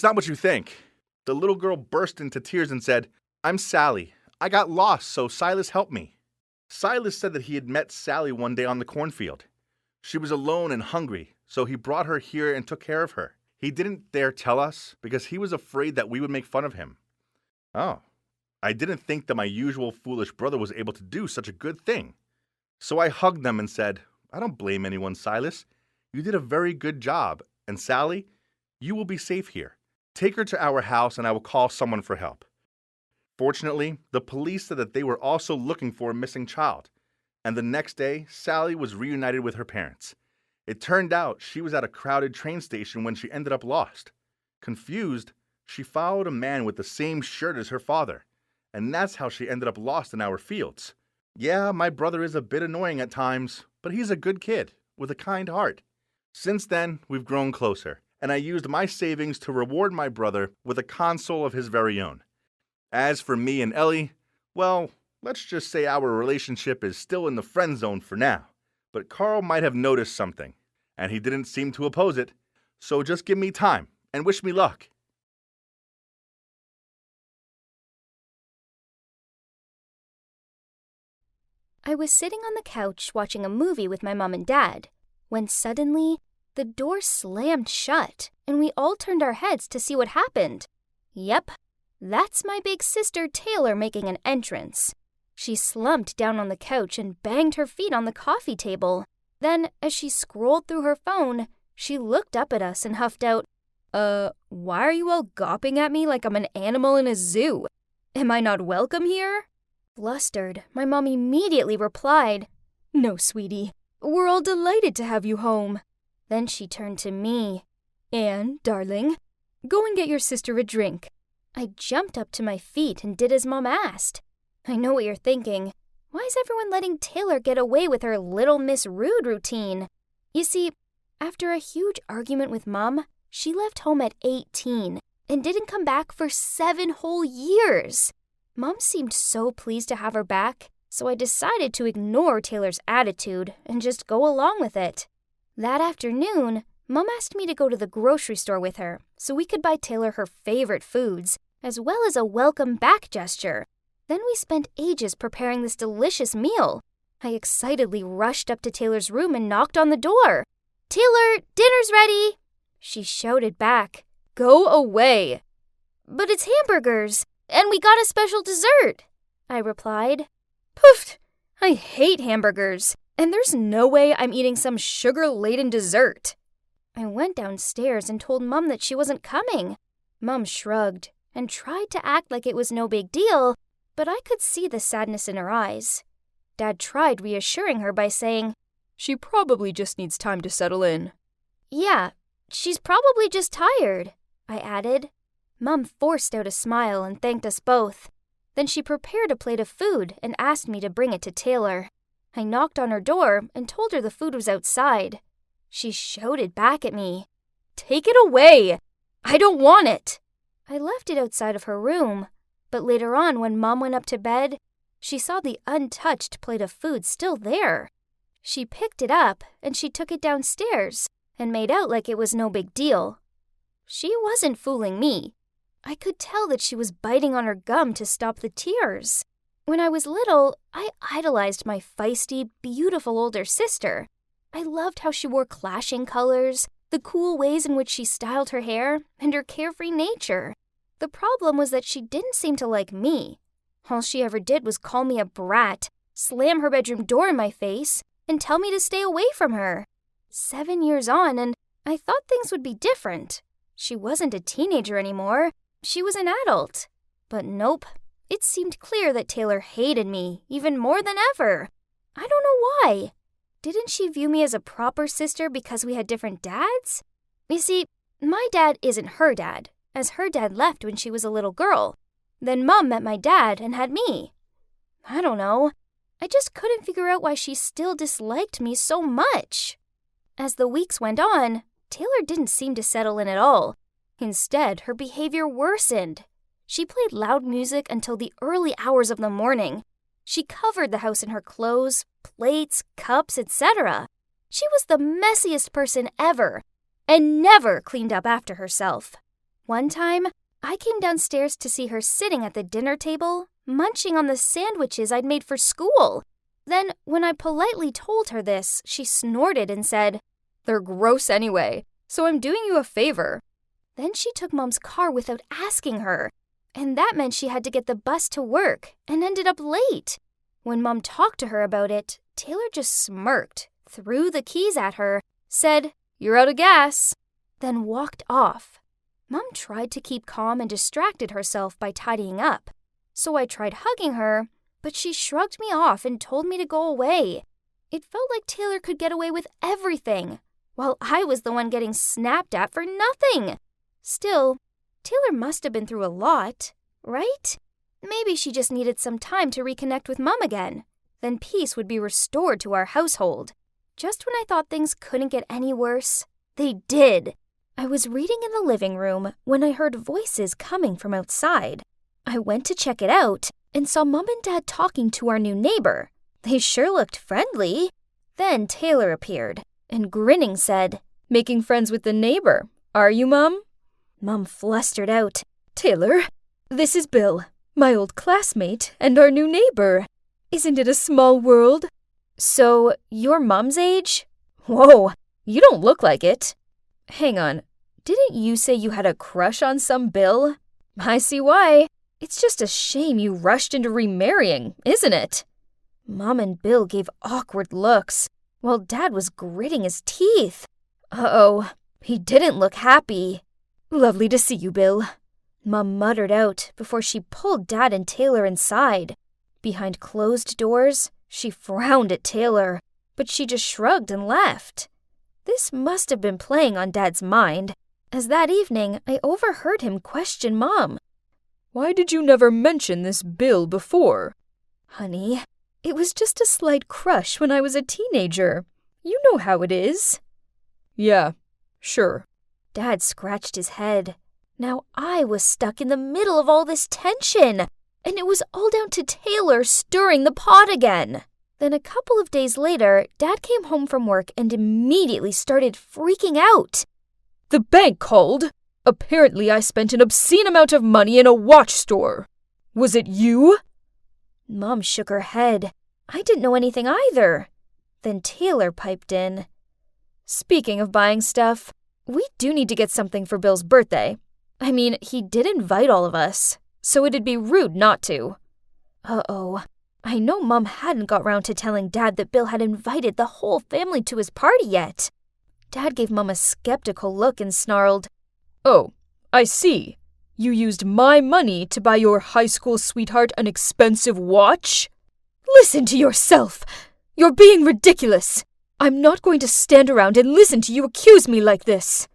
not what you think." The little girl burst into tears and said, "I'm Sally. I got lost, so Silas helped me." Silas said that he had met Sally one day on the cornfield. She was alone and hungry, so he brought her here and took care of her. He didn't dare tell us because he was afraid that we would make fun of him. Oh, I didn't think that my usual foolish brother was able to do such a good thing. So I hugged them and said, "I don't blame anyone, Silas. You did a very good job, and Sally, you will be safe here. Take her to our house and I will call someone for help." Fortunately, the police said that they were also looking for a missing child, and the next day, Sally was reunited with her parents. It turned out she was at a crowded train station when she ended up lost. Confused, she followed a man with the same shirt as her father, and that's how she ended up lost in our fields. Yeah, my brother is a bit annoying at times, but he's a good kid with a kind heart. Since then, we've grown closer, and I used my savings to reward my brother with a console of his very own. As for me and Ellie, well, let's just say our relationship is still in the friend zone for now, but Carl might have noticed something, and he didn't seem to oppose it, so just give me time and wish me luck. I was sitting on the couch watching a movie with my mom and dad, when suddenly the door slammed shut, and we all turned our heads to see what happened. Yep, that's my big sister Taylor making an entrance. She slumped down on the couch and banged her feet on the coffee table. Then, as she scrolled through her phone, she looked up at us and huffed out, why are you all gawping at me like I'm an animal in a zoo? Am I not welcome here? Flustered, my mom immediately replied, No, sweetie, we're all delighted to have you home. Then she turned to me. Anne, darling, go and get your sister a drink. I jumped up to my feet and did as Mom asked. I know what you're thinking. Why is everyone letting Taylor get away with her Little Miss Rude routine? You see, after a huge argument with Mom, she left home at 18 and didn't come back for 7 whole years. Mom seemed so pleased to have her back, so I decided to ignore Taylor's attitude and just go along with it. That afternoon, Mom asked me to go to the grocery store with her so we could buy Taylor her favorite foods, as well as a welcome back gesture. Then we spent ages preparing this delicious meal. I excitedly rushed up to Taylor's room and knocked on the door. Taylor, dinner's ready! She shouted back, Go away! But it's hamburgers, and we got a special dessert, I replied. Poof! I hate hamburgers, and there's no way I'm eating some sugar-laden dessert. I went downstairs and told Mom that she wasn't coming. Mom shrugged and tried to act like it was no big deal, but I could see the sadness in her eyes. Dad tried reassuring her by saying, She probably just needs time to settle in. Yeah, she's probably just tired, I added. Mom forced out a smile and thanked us both. Then she prepared a plate of food and asked me to bring it to Taylor. I knocked on her door and told her the food was outside. She shouted back at me, Take it away! I don't want it! I left it outside of her room, but later on when Mom went up to bed, she saw the untouched plate of food still there. She picked it up and she took it downstairs and made out like it was no big deal. She wasn't fooling me. I could tell that she was biting on her gum to stop the tears. When I was little, I idolized my feisty, beautiful older sister. I loved how she wore clashing colors, the cool ways in which she styled her hair, and her carefree nature. The problem was that she didn't seem to like me. All she ever did was call me a brat, slam her bedroom door in my face, and tell me to stay away from her. 7 years on, and I thought things would be different. She wasn't a teenager anymore. She was an adult. But nope. It seemed clear that Taylor hated me even more than ever. I don't know why. Didn't she view me as a proper sister because we had different dads? You see, my dad isn't her dad, as her dad left when she was a little girl. Then Mom met my dad and had me. I don't know. I just couldn't figure out why she still disliked me so much. As the weeks went on, Taylor didn't seem to settle in at all. Instead, her behavior worsened. She played loud music until the early hours of the morning. She covered the house in her clothes, plates, cups, etc. She was the messiest person ever, and never cleaned up after herself. One time, I came downstairs to see her sitting at the dinner table, munching on the sandwiches I'd made for school. Then, when I politely told her this, she snorted and said, "They're gross anyway, so I'm doing you a favor." Then she took Mom's car without asking her, and that meant she had to get the bus to work and ended up late. When Mom talked to her about it, Taylor just smirked, threw the keys at her, said, "You're out of gas," then walked off. Mom tried to keep calm and distracted herself by tidying up. So I tried hugging her, but she shrugged me off and told me to go away. It felt like Taylor could get away with everything, while I was the one getting snapped at for nothing. Still, Taylor must have been through a lot, right? Maybe she just needed some time to reconnect with Mom again. Then peace would be restored to our household. Just when I thought things couldn't get any worse, they did. I was reading in the living room when I heard voices coming from outside. I went to check it out and saw Mom and Dad talking to our new neighbor. They sure looked friendly. Then Taylor appeared and grinning said, "Making friends with the neighbor, are you, Mom?" Mom flustered out, "Taylor, this is Bill, my old classmate and our new neighbor. Isn't it a small world?" "So, you're Mom's age?" "Whoa, you don't look like it." "Hang on, didn't you say you had a crush on some Bill?" "I see why. It's just a shame you rushed into remarrying, isn't it? Mom and Bill gave awkward looks, while Dad was gritting his teeth. Uh-oh, he didn't look happy. Lovely to see you, Bill. Mom muttered out before she pulled Dad and Taylor inside. Behind closed doors, she frowned at Taylor, but she just shrugged and left. This must have been playing on Dad's mind, as that evening I overheard him question Mom. Why did you never mention this Bill before? Honey, it was just a slight crush when I was a teenager. You know how it is. Yeah, sure. Dad scratched his head. Now I was stuck in the middle of all this tension, and it was all down to Taylor stirring the pot again. Then a couple of days later, Dad came home from work and immediately started freaking out. The bank called. Apparently I spent an obscene amount of money in a watch store. Was it you? Mom shook her head. I didn't know anything either. Then Taylor piped in. Speaking of buying stuff, we do need to get something for Bill's birthday. I mean, he did invite all of us, so it'd be rude not to. Uh-oh. I know Mom hadn't got round to telling Dad that Bill had invited the whole family to his party yet. Dad gave Mom a skeptical look and snarled, Oh, I see. You used my money to buy your high school sweetheart an expensive watch? Listen to yourself! You're being ridiculous! I'm not going to stand around and listen to you accuse me like this.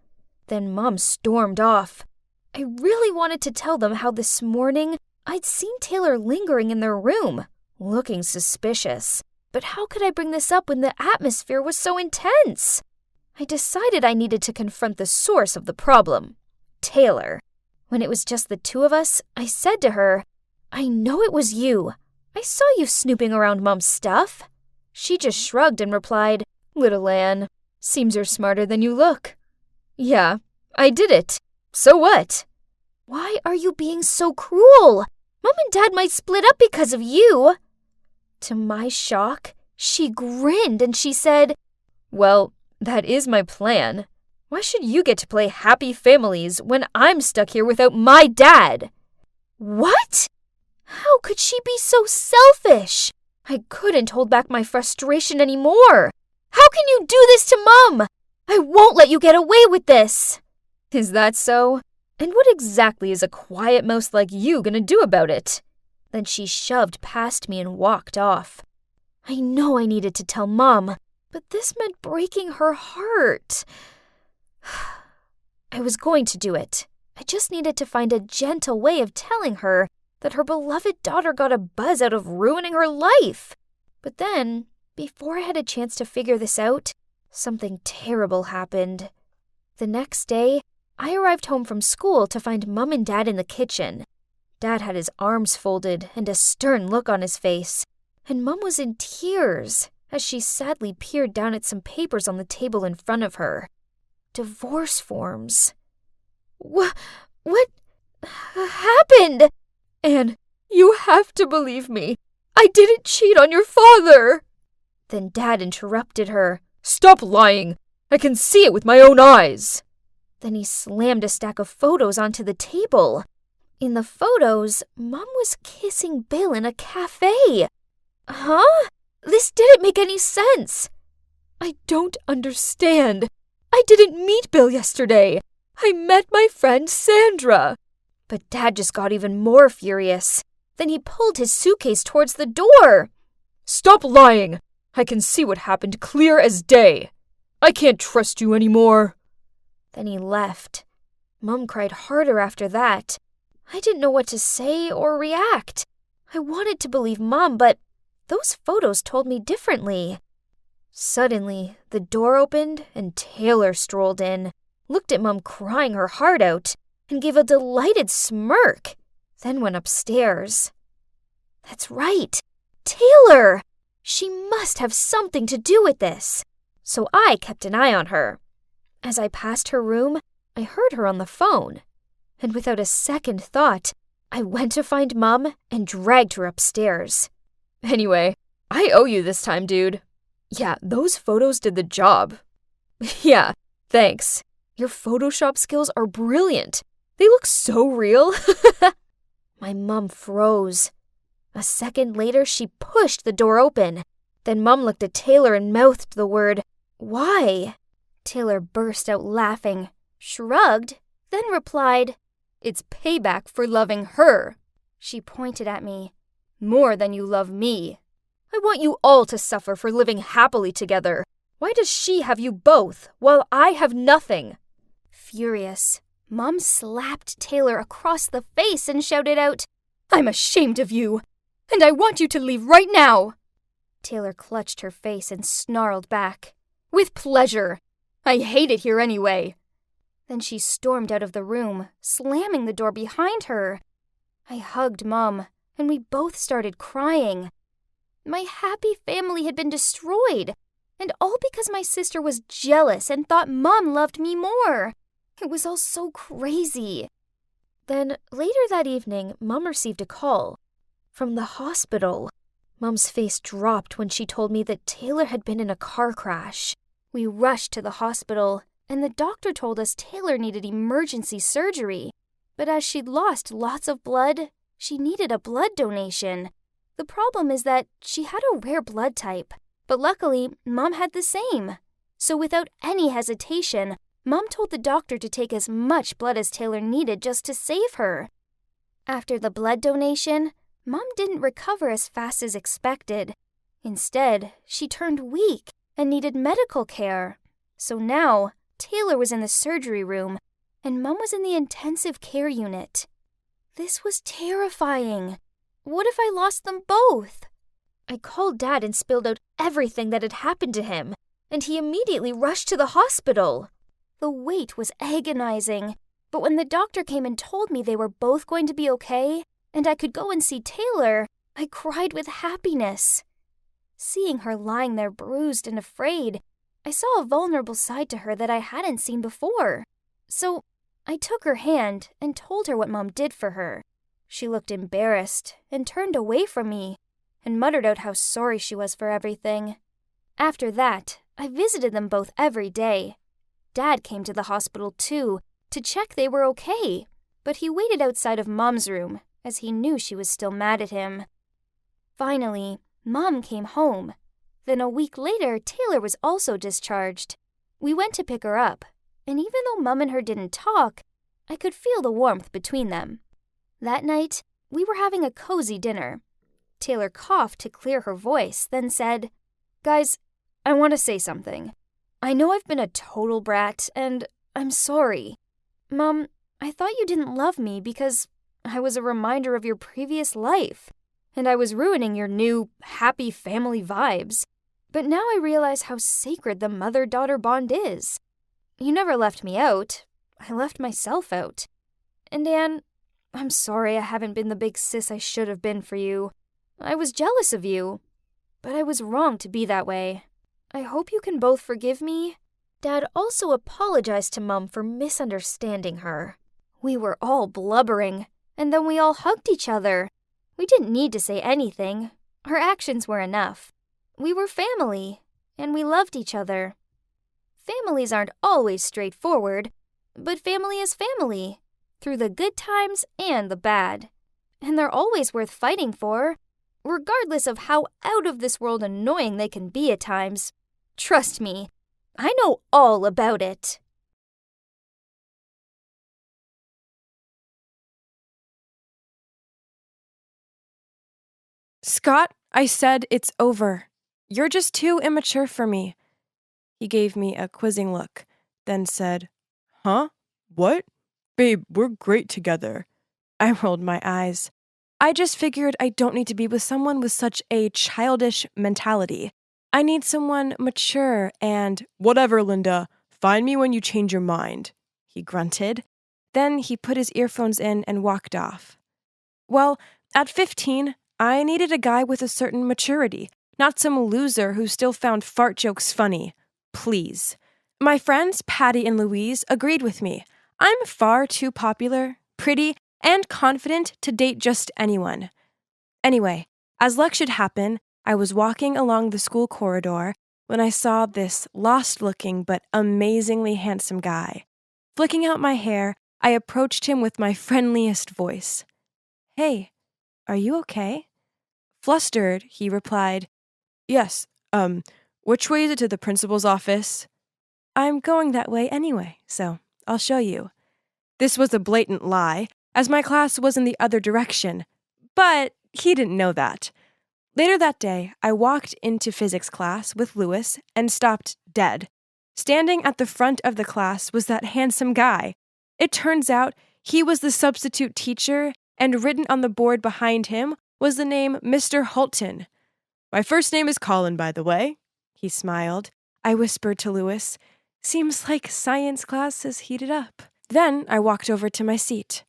Then Mom stormed off. I really wanted to tell them how this morning I'd seen Taylor lingering in their room, looking suspicious. But how could I bring this up when the atmosphere was so intense? I decided I needed to confront the source of the problem, Taylor. When it was just the two of us, I said to her, I know it was you. I saw you snooping around Mom's stuff. She just shrugged and replied, Little Anne, seems you're smarter than you look. Yeah, I did it. So what? Why are you being so cruel? Mom and Dad might split up because of you. To my shock, she grinned and she said, Well, that is my plan. Why should you get to play happy families when I'm stuck here without my dad? What? How could she be so selfish? I couldn't hold back my frustration anymore. How can you do this to Mom? I won't let you get away with this. Is that so? And what exactly is a quiet mouse like you gonna do about it? Then she shoved past me and walked off. I know I needed to tell Mom, but this meant breaking her heart. I was going to do it. I just needed to find a gentle way of telling her that her beloved daughter got a buzz out of ruining her life. But then, before I had a chance to figure this out, something terrible happened. The next day, I arrived home from school to find Mom and Dad in the kitchen. Dad had his arms folded and a stern look on his face, and Mom was in tears as she sadly peered down at some papers on the table in front of her. Divorce forms. What happened? Anne, you have to believe me. I didn't cheat on your father. Then Dad interrupted her. Stop lying. I can see it with my own eyes. Then he slammed a stack of photos onto the table. In the photos, Mom was kissing Bill in a cafe. Huh? This didn't make any sense. I don't understand. I didn't meet Bill yesterday. I met my friend Sandra. But Dad just got even more furious. Then he pulled his suitcase towards the door. Stop lying. I can see what happened clear as day. I can't trust you anymore. Then he left. Mom cried harder after that. I didn't know what to say or react. I wanted to believe Mom, but those photos told me differently. Suddenly, the door opened and Taylor strolled in, looked at Mom crying her heart out, and gave a delighted smirk, then went upstairs. That's right, Taylor! She must have something to do with this. So I kept an eye on her. As I passed her room, I heard her on the phone. And without a second thought, I went to find Mom and dragged her upstairs. Anyway, I owe you this time, dude. Yeah, those photos did the job. Yeah, thanks. Your Photoshop skills are brilliant. They look so real. My mom froze. A second later, she pushed the door open. Then Mom looked at Taylor and mouthed the word, "Why?" Taylor burst out laughing, shrugged, then replied, "It's payback for loving her." She pointed at me. "More than you love me. I want you all to suffer for living happily together. Why does she have you both, while I have nothing?" Furious, Mom slapped Taylor across the face and shouted out, "I'm ashamed of you, and I want you to leave right now." Taylor clutched her face and snarled back, "With pleasure. I hate it here anyway." Then she stormed out of the room, slamming the door behind her. I hugged Mom, and we both started crying. My happy family had been destroyed, and all because my sister was jealous and thought Mom loved me more. It was all so crazy. Then, later that evening, Mom received a call from the hospital. Mom's face dropped when she told me that Taylor had been in a car crash. We rushed to the hospital, and the doctor told us Taylor needed emergency surgery. But as she'd lost lots of blood, she needed a blood donation. The problem is that she had a rare blood type, but luckily, Mom had the same. So without any hesitation, Mom told the doctor to take as much blood as Taylor needed just to save her. After the blood donation, Mom didn't recover as fast as expected. Instead, she turned weak and needed medical care. So now, Taylor was in the surgery room, and Mom was in the intensive care unit. This was terrifying. What if I lost them both? I called Dad and spilled out everything that had happened to him, and he immediately rushed to the hospital. The wait was agonizing, but when the doctor came and told me they were both going to be okay, and I could go and see Taylor, I cried with happiness. Seeing her lying there bruised and afraid, I saw a vulnerable side to her that I hadn't seen before. So I took her hand and told her what Mom did for her. She looked embarrassed and turned away from me and muttered out how sorry she was for everything. After that, I visited them both every day. Dad came to the hospital too to check they were okay, but he waited outside of Mom's room as he knew she was still mad at him. Finally, Mom came home. Then a week later, Taylor was also discharged. We went to pick her up, and even though Mom and her didn't talk, I could feel the warmth between them. That night, we were having a cozy dinner. Taylor coughed to clear her voice, then said, "Guys, I want to say something. I know I've been a total brat, and I'm sorry. Mom, I thought you didn't love me because I was a reminder of your previous life, and I was ruining your new, happy family vibes. But now I realize how sacred the mother-daughter bond is. You never left me out. I left myself out. And Anne, I'm sorry I haven't been the big sis I should have been for you. I was jealous of you, but I was wrong to be that way. I hope you can both forgive me." Dad also apologized to Mom for misunderstanding her. We were all blubbering, and then we all hugged each other. We didn't need to say anything. Our actions were enough. We were family, and we loved each other. Families aren't always straightforward, but family is family, through the good times and the bad. And they're always worth fighting for, regardless of how out-of-this-world annoying they can be at times. Trust me, I know all about it. Scott, I said it's over. You're just too immature for me. He gave me a quizzing look, then said, "Huh? What? Babe, we're great together." I rolled my eyes. I just figured I don't need to be with someone with such a childish mentality. I need someone mature and, "Whatever, Linda. Find me when you change your mind," he grunted. Then he put his earphones in and walked off. Well, at 15, I needed a guy with a certain maturity, not some loser who still found fart jokes funny. Please. My friends, Patty and Louise, agreed with me. I'm far too popular, pretty, and confident to date just anyone. Anyway, as luck should happen, I was walking along the school corridor when I saw this lost-looking but amazingly handsome guy. Flicking out my hair, I approached him with my friendliest voice. Hey, are you okay? Flustered, he replied, Yes, which way is it to the principal's office? I'm going that way anyway, so I'll show you. This was a blatant lie, as my class was in the other direction, but he didn't know that. Later that day, I walked into physics class with Lewis and stopped dead. Standing at the front of the class was that handsome guy. It turns out he was the substitute teacher, and written on the board behind him was the name Mr. Halton. My first name is Colin, by the way, he smiled. I whispered to Lewis, Seems like science class has heated up. Then I walked over to my seat.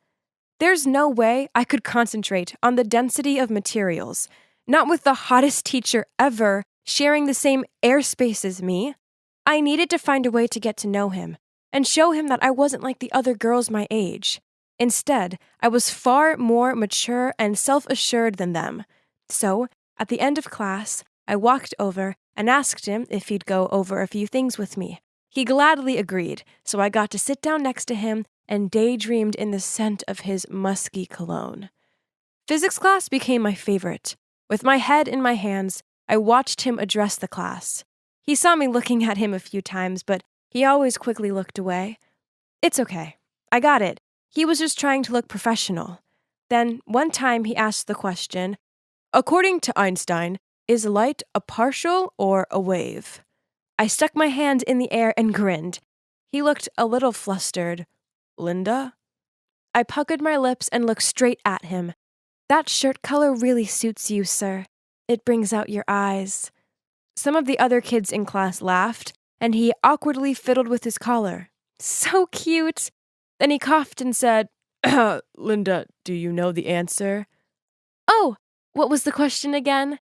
There's no way I could concentrate on the density of materials, not with the hottest teacher ever sharing the same airspace as me. I needed to find a way to get to know him and show him that I wasn't like the other girls my age. Instead, I was far more mature and self-assured than them. So, at the end of class, I walked over and asked him if he'd go over a few things with me. He gladly agreed, so I got to sit down next to him and daydreamed in the scent of his musky cologne. Physics class became my favorite. With my head in my hands, I watched him address the class. He saw me looking at him a few times, but he always quickly looked away. It's okay. I got it. He was just trying to look professional. Then, one time he asked the question, According to Einstein, is light a partial or a wave? I stuck my hand in the air and grinned. He looked a little flustered. Linda? I puckered my lips and looked straight at him. That shirt color really suits you, sir. It brings out your eyes. Some of the other kids in class laughed, and he awkwardly fiddled with his collar. So cute! Then he coughed and said, Linda, do you know the answer? Oh, what was the question again?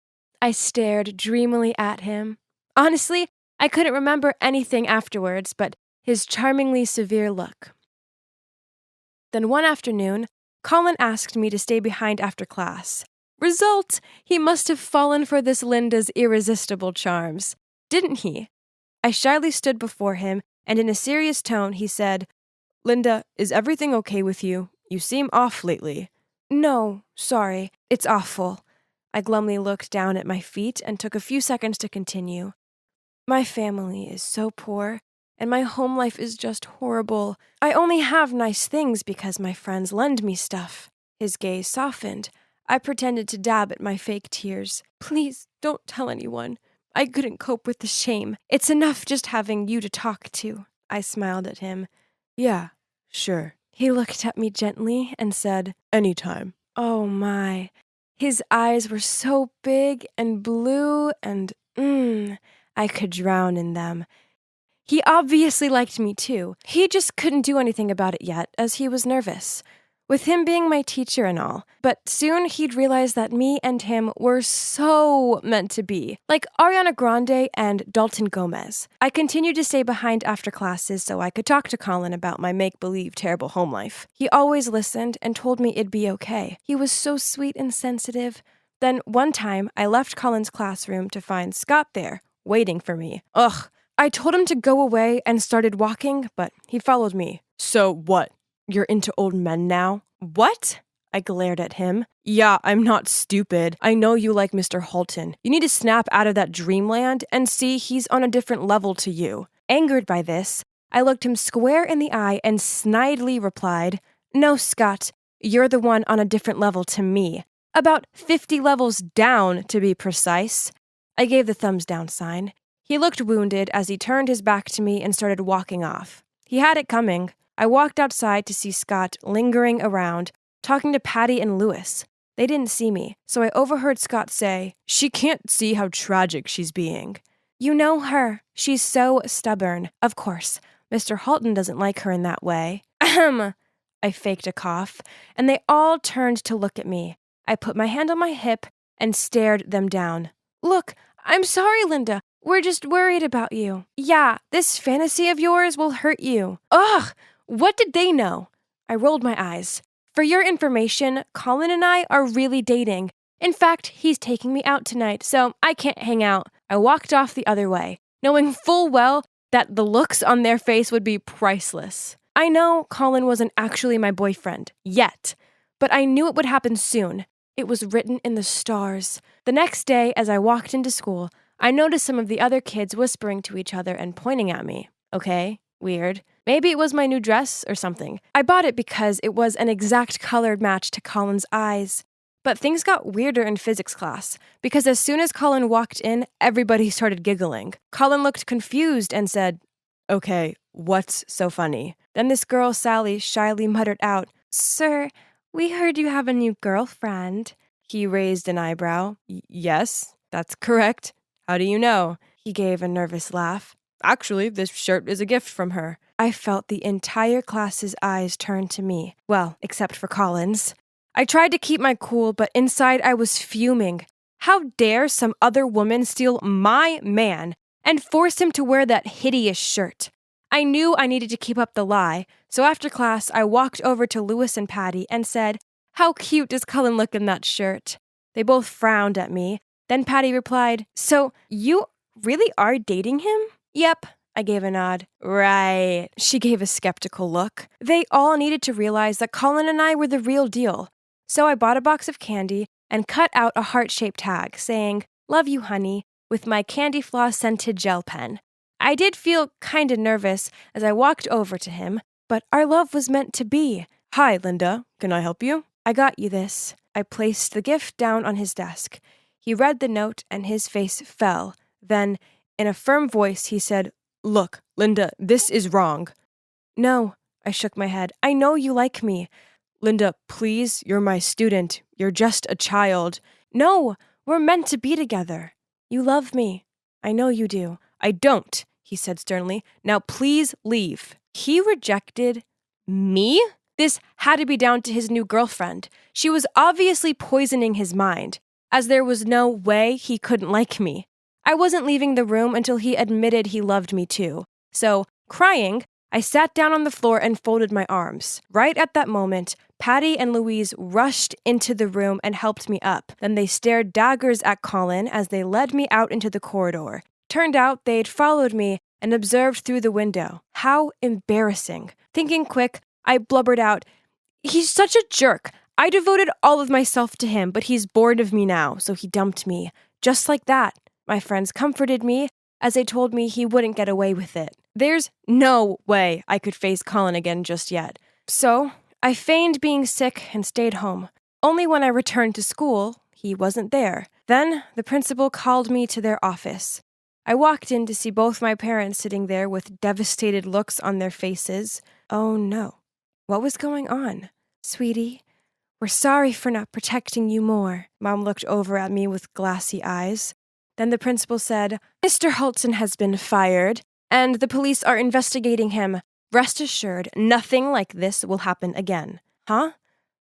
I stared dreamily at him. Honestly, I couldn't remember anything afterwards but his charmingly severe look. Then one afternoon, Colin asked me to stay behind after class. Result, he must have fallen for this Linda's irresistible charms. Didn't he? I shyly stood before him, and in a serious tone he said, Linda, is everything okay with you? You seem off lately. No, sorry, it's awful. I glumly looked down at my feet and took a few seconds to continue. My family is so poor, and my home life is just horrible. I only have nice things because my friends lend me stuff. His gaze softened. I pretended to dab at my fake tears. Please, don't tell anyone. I couldn't cope with the shame. It's enough just having you to talk to. I smiled at him. Yeah, sure. He looked at me gently and said, Anytime. Oh my. His eyes were so big and blue and, I could drown in them. He obviously liked me too. He just couldn't do anything about it yet, as he was nervous. With him being my teacher and all. But soon he'd realize that me and him were so meant to be. Like Ariana Grande and Dalton Gomez. I continued to stay behind after classes so I could talk to Colin about my make-believe terrible home life. He always listened and told me it'd be okay. He was so sweet and sensitive. Then one time, I left Colin's classroom to find Scott there, waiting for me. Ugh. I told him to go away and started walking, but he followed me. So what? You're into old men now? What? I glared at him. Yeah, I'm not stupid. I know you like Mr. Halton. You need to snap out of that dreamland and see he's on a different level to you. Angered by this, I looked him square in the eye and snidely replied, No, Scott, you're the one on a different level to me. About 50 levels down, to be precise. I gave the thumbs down sign. He looked wounded as he turned his back to me and started walking off. He had it coming. I walked outside to see Scott lingering around, talking to Patty and Lewis. They didn't see me, so I overheard Scott say, She can't see how tragic she's being. You know her. She's so stubborn. Of course, Mr. Halton doesn't like her in that way. Ahem. I faked a cough, and they all turned to look at me. I put my hand on my hip and stared them down. Look, I'm sorry, Linda. We're just worried about you. Yeah, this fantasy of yours will hurt you. Ugh! What did they know? I rolled my eyes. For your information, Colin and I are really dating. In fact, he's taking me out tonight, so I can't hang out. I walked off the other way, knowing full well that the looks on their face would be priceless. I know Colin wasn't actually my boyfriend, yet, but I knew it would happen soon. It was written in the stars. The next day, as I walked into school, I noticed some of the other kids whispering to each other and pointing at me. Okay, weird. Maybe it was my new dress or something. I bought it because it was an exact colored match to Colin's eyes. But things got weirder in physics class, because as soon as Colin walked in, everybody started giggling. Colin looked confused and said, "Okay, what's so funny?" Then this girl, Sally, shyly muttered out, "Sir, we heard you have a new girlfriend." He raised an eyebrow. "Yes, that's correct. How do you know?" He gave a nervous laugh. "Actually, this shirt is a gift from her." I felt the entire class's eyes turn to me. Well, except for Colin's. I tried to keep my cool, but inside I was fuming. How dare some other woman steal my man and force him to wear that hideous shirt? I knew I needed to keep up the lie, so after class I walked over to Lewis and Patty and said, "How cute does Cullen look in that shirt?" They both frowned at me. Then Patty replied, "So you really are dating him?" "Yep," I gave a nod. "Right." She gave a skeptical look. They all needed to realize that Colin and I were the real deal. So I bought a box of candy and cut out a heart-shaped tag saying, "Love you, honey," with my candy floss scented gel pen. I did feel kinda nervous as I walked over to him, but our love was meant to be. "Hi, Linda. Can I help you?" "I got you this." I placed the gift down on his desk. He read the note and his face fell. Then, in a firm voice, he said, "Look, Linda, this is wrong." "No," I shook my head. "I know you like me." "Linda, please, you're my student. You're just a child." "No, we're meant to be together." "You love me." "I know you do." "I don't," he said sternly. "Now please leave." He rejected me? This had to be down to his new girlfriend. She was obviously poisoning his mind, as there was no way he couldn't like me. I wasn't leaving the room until he admitted he loved me too. So, crying, I sat down on the floor and folded my arms. Right at that moment, Patty and Louise rushed into the room and helped me up. Then they stared daggers at Colin as they led me out into the corridor. Turned out they'd followed me and observed through the window. How embarrassing. Thinking quick, I blubbered out, "He's such a jerk. I devoted all of myself to him, but he's bored of me now, so he dumped me." Just like that. My friends comforted me as they told me he wouldn't get away with it. There's no way I could face Colin again just yet. So, I feigned being sick and stayed home. Only when I returned to school, he wasn't there. Then, the principal called me to their office. I walked in to see both my parents sitting there with devastated looks on their faces. Oh no. What was going on? "Sweetie, we're sorry for not protecting you more." Mom looked over at me with glassy eyes. Then the principal said, "Mr. Hulton has been fired, and the police are investigating him. Rest assured, nothing like this will happen again." Huh?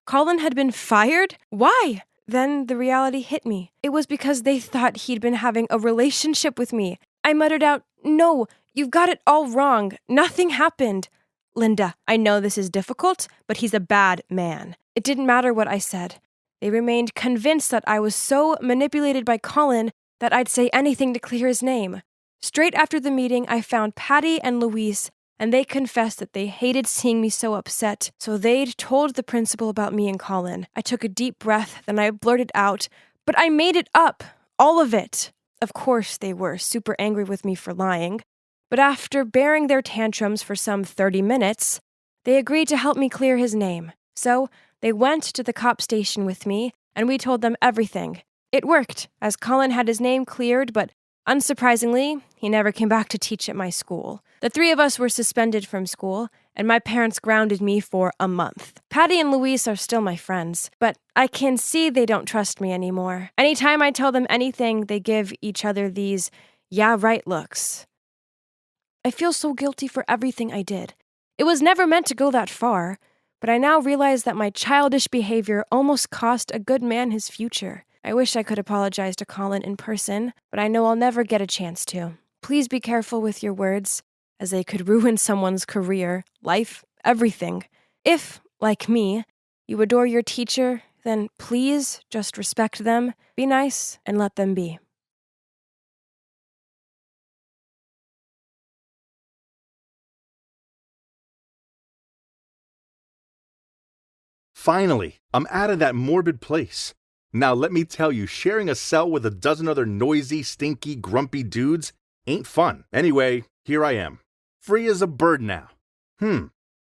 Colin had been fired? Why? Then the reality hit me. It was because they thought he'd been having a relationship with me. I muttered out, "No, you've got it all wrong. Nothing happened." "Linda, I know this is difficult, but he's a bad man." It didn't matter what I said. They remained convinced that I was so manipulated by Colin that I'd say anything to clear his name. Straight after the meeting, I found Patty and Louise, and they confessed that they hated seeing me so upset, so they'd told the principal about me and Colin. I took a deep breath, then I blurted out, "But I made it up! All of it!" Of course, they were super angry with me for lying, but after bearing their tantrums for some 30 minutes, they agreed to help me clear his name. So, they went to the cop station with me, and we told them everything. It worked, as Colin had his name cleared, but unsurprisingly, he never came back to teach at my school. The three of us were suspended from school, and my parents grounded me for a month. Patty and Louise are still my friends, but I can see they don't trust me anymore. Anytime I tell them anything, they give each other these, "yeah, right" looks. I feel so guilty for everything I did. It was never meant to go that far, but I now realize that my childish behavior almost cost a good man his future. I wish I could apologize to Colin in person, but I know I'll never get a chance to. Please be careful with your words, as they could ruin someone's career, life, everything. If, like me, you adore your teacher, then please just respect them, be nice, and let them be. Finally, I'm out of that morbid place. Now let me tell you, sharing a cell with a dozen other noisy, stinky, grumpy dudes ain't fun. Anyway, here I am, free as a bird now.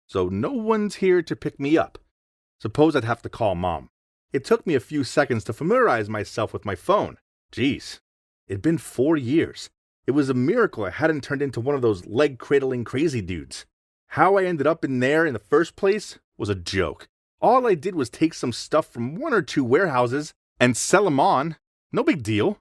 So no one's here to pick me up. Suppose I'd have to call Mom. It took me a few seconds to familiarize myself with my phone. Jeez, it'd been 4 years. It was a miracle I hadn't turned into one of those leg-cradling crazy dudes. How I ended up in there in the first place was a joke. All I did was take some stuff from 1 or 2 warehouses and sell them on. No big deal.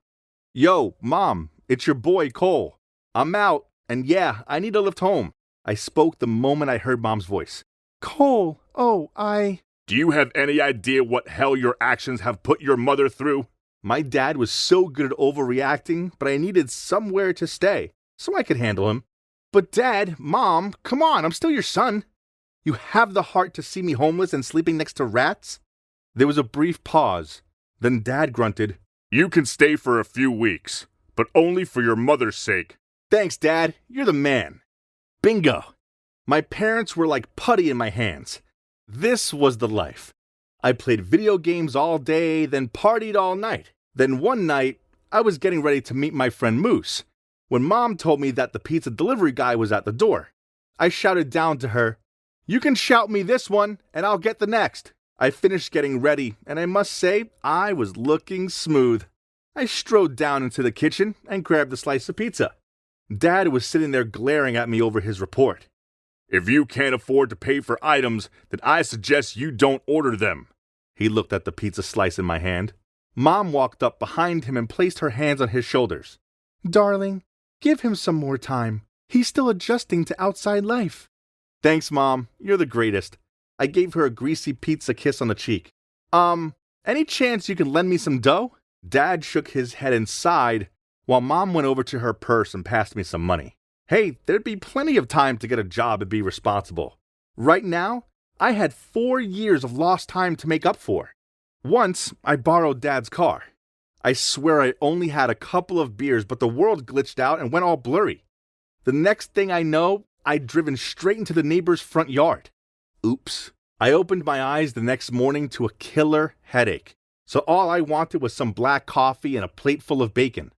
Yo, Mom, it's your boy Cole. I'm out, and yeah, I need a lift home. I spoke the moment I heard Mom's voice. Cole, Do you have any idea what hell your actions have put your mother through? My dad was so good at overreacting, but I needed somewhere to stay, so I could handle him. But Dad, Mom, come on, I'm still your son. You have the heart to see me homeless and sleeping next to rats? There was a brief pause. Then Dad grunted, You can stay for a few weeks, but only for your mother's sake. Thanks, Dad. You're the man. Bingo. My parents were like putty in my hands. This was the life. I played video games all day, then partied all night. Then one night, I was getting ready to meet my friend Moose, when Mom told me that the pizza delivery guy was at the door. I shouted down to her, You can shout me this one, and I'll get the next. I finished getting ready, and I must say, I was looking smooth. I strode down into the kitchen and grabbed a slice of pizza. Dad was sitting there glaring at me over his report. If you can't afford to pay for items, then I suggest you don't order them. He looked at the pizza slice in my hand. Mom walked up behind him and placed her hands on his shoulders. Darling, give him some more time. He's still adjusting to outside life. Thanks, Mom. You're the greatest. I gave her a greasy pizza kiss on the cheek. Any chance you can lend me some dough? Dad shook his head and sighed, while Mom went over to her purse and passed me some money. Hey, there'd be plenty of time to get a job and be responsible. Right now, I had 4 years of lost time to make up for. Once, I borrowed Dad's car. I swear I only had a couple of beers, but the world glitched out and went all blurry. The next thing I know, I'd driven straight into the neighbor's front yard. Oops. I opened my eyes the next morning to a killer headache, so all I wanted was some black coffee and a plate full of bacon.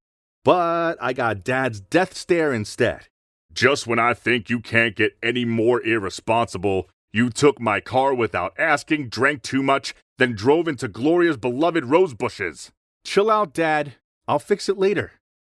But I got Dad's death stare instead. Just when I think you can't get any more irresponsible, you took my car without asking, drank too much, then drove into Gloria's beloved rose bushes. Chill out, Dad. I'll fix it later,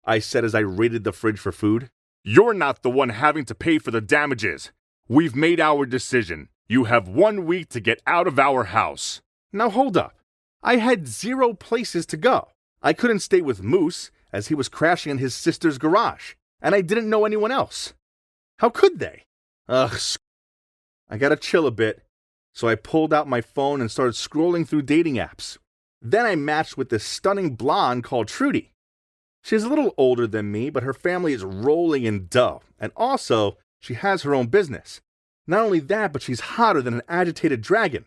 I said as I raided the fridge for food. You're not the one having to pay for the damages. We've made our decision. You have 1 week to get out of our house. Now hold up. I had 0 places to go. I couldn't stay with Moose, as he was crashing in his sister's garage, and I didn't know anyone else. How could they? I gotta chill a bit, so I pulled out my phone and started scrolling through dating apps. Then I matched with this stunning blonde called Trudy. She's a little older than me, but her family is rolling in dough, and also, she has her own business. Not only that, but she's hotter than an agitated dragon.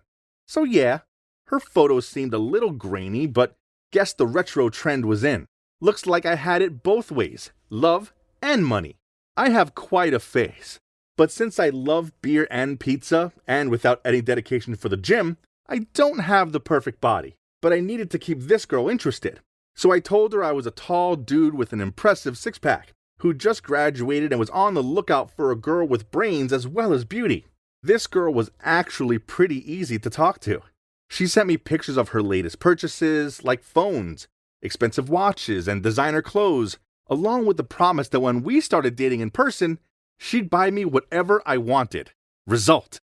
So yeah, her photos seemed a little grainy, but guess the retro trend was in. Looks like I had it both ways, love and money. I have quite a face. But since I love beer and pizza, and without any dedication for the gym, I don't have the perfect body. But I needed to keep this girl interested. So I told her I was a tall dude with an impressive six-pack, who just graduated and was on the lookout for a girl with brains as well as beauty. This girl was actually pretty easy to talk to. She sent me pictures of her latest purchases, like phones, expensive watches, and designer clothes, along with the promise that when we started dating in person, she'd buy me whatever I wanted. Result: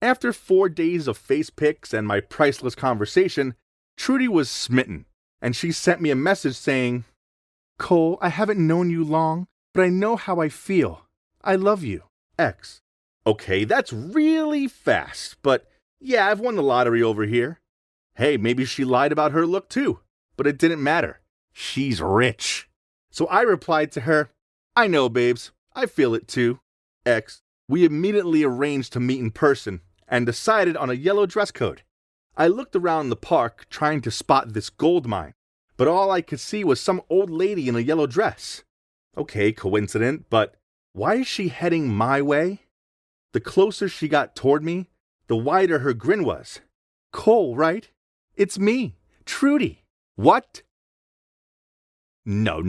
after 4 days of face pics and my priceless conversation, Trudy was smitten, and she sent me a message saying, Cole, I haven't known you long, but I know how I feel. I love you. X. Okay, that's really fast, but yeah, I've won the lottery over here. Hey, maybe she lied about her look too, but it didn't matter. She's rich. So I replied to her, I know, babes. I feel it too. X. We immediately arranged to meet in person and decided on a yellow dress code. I looked around the park trying to spot this gold mine, but all I could see was some old lady in a yellow dress. Okay, coincident, but why is she heading my way? The closer she got toward me, the wider her grin was. Cole, right? It's me, Trudy. What? No.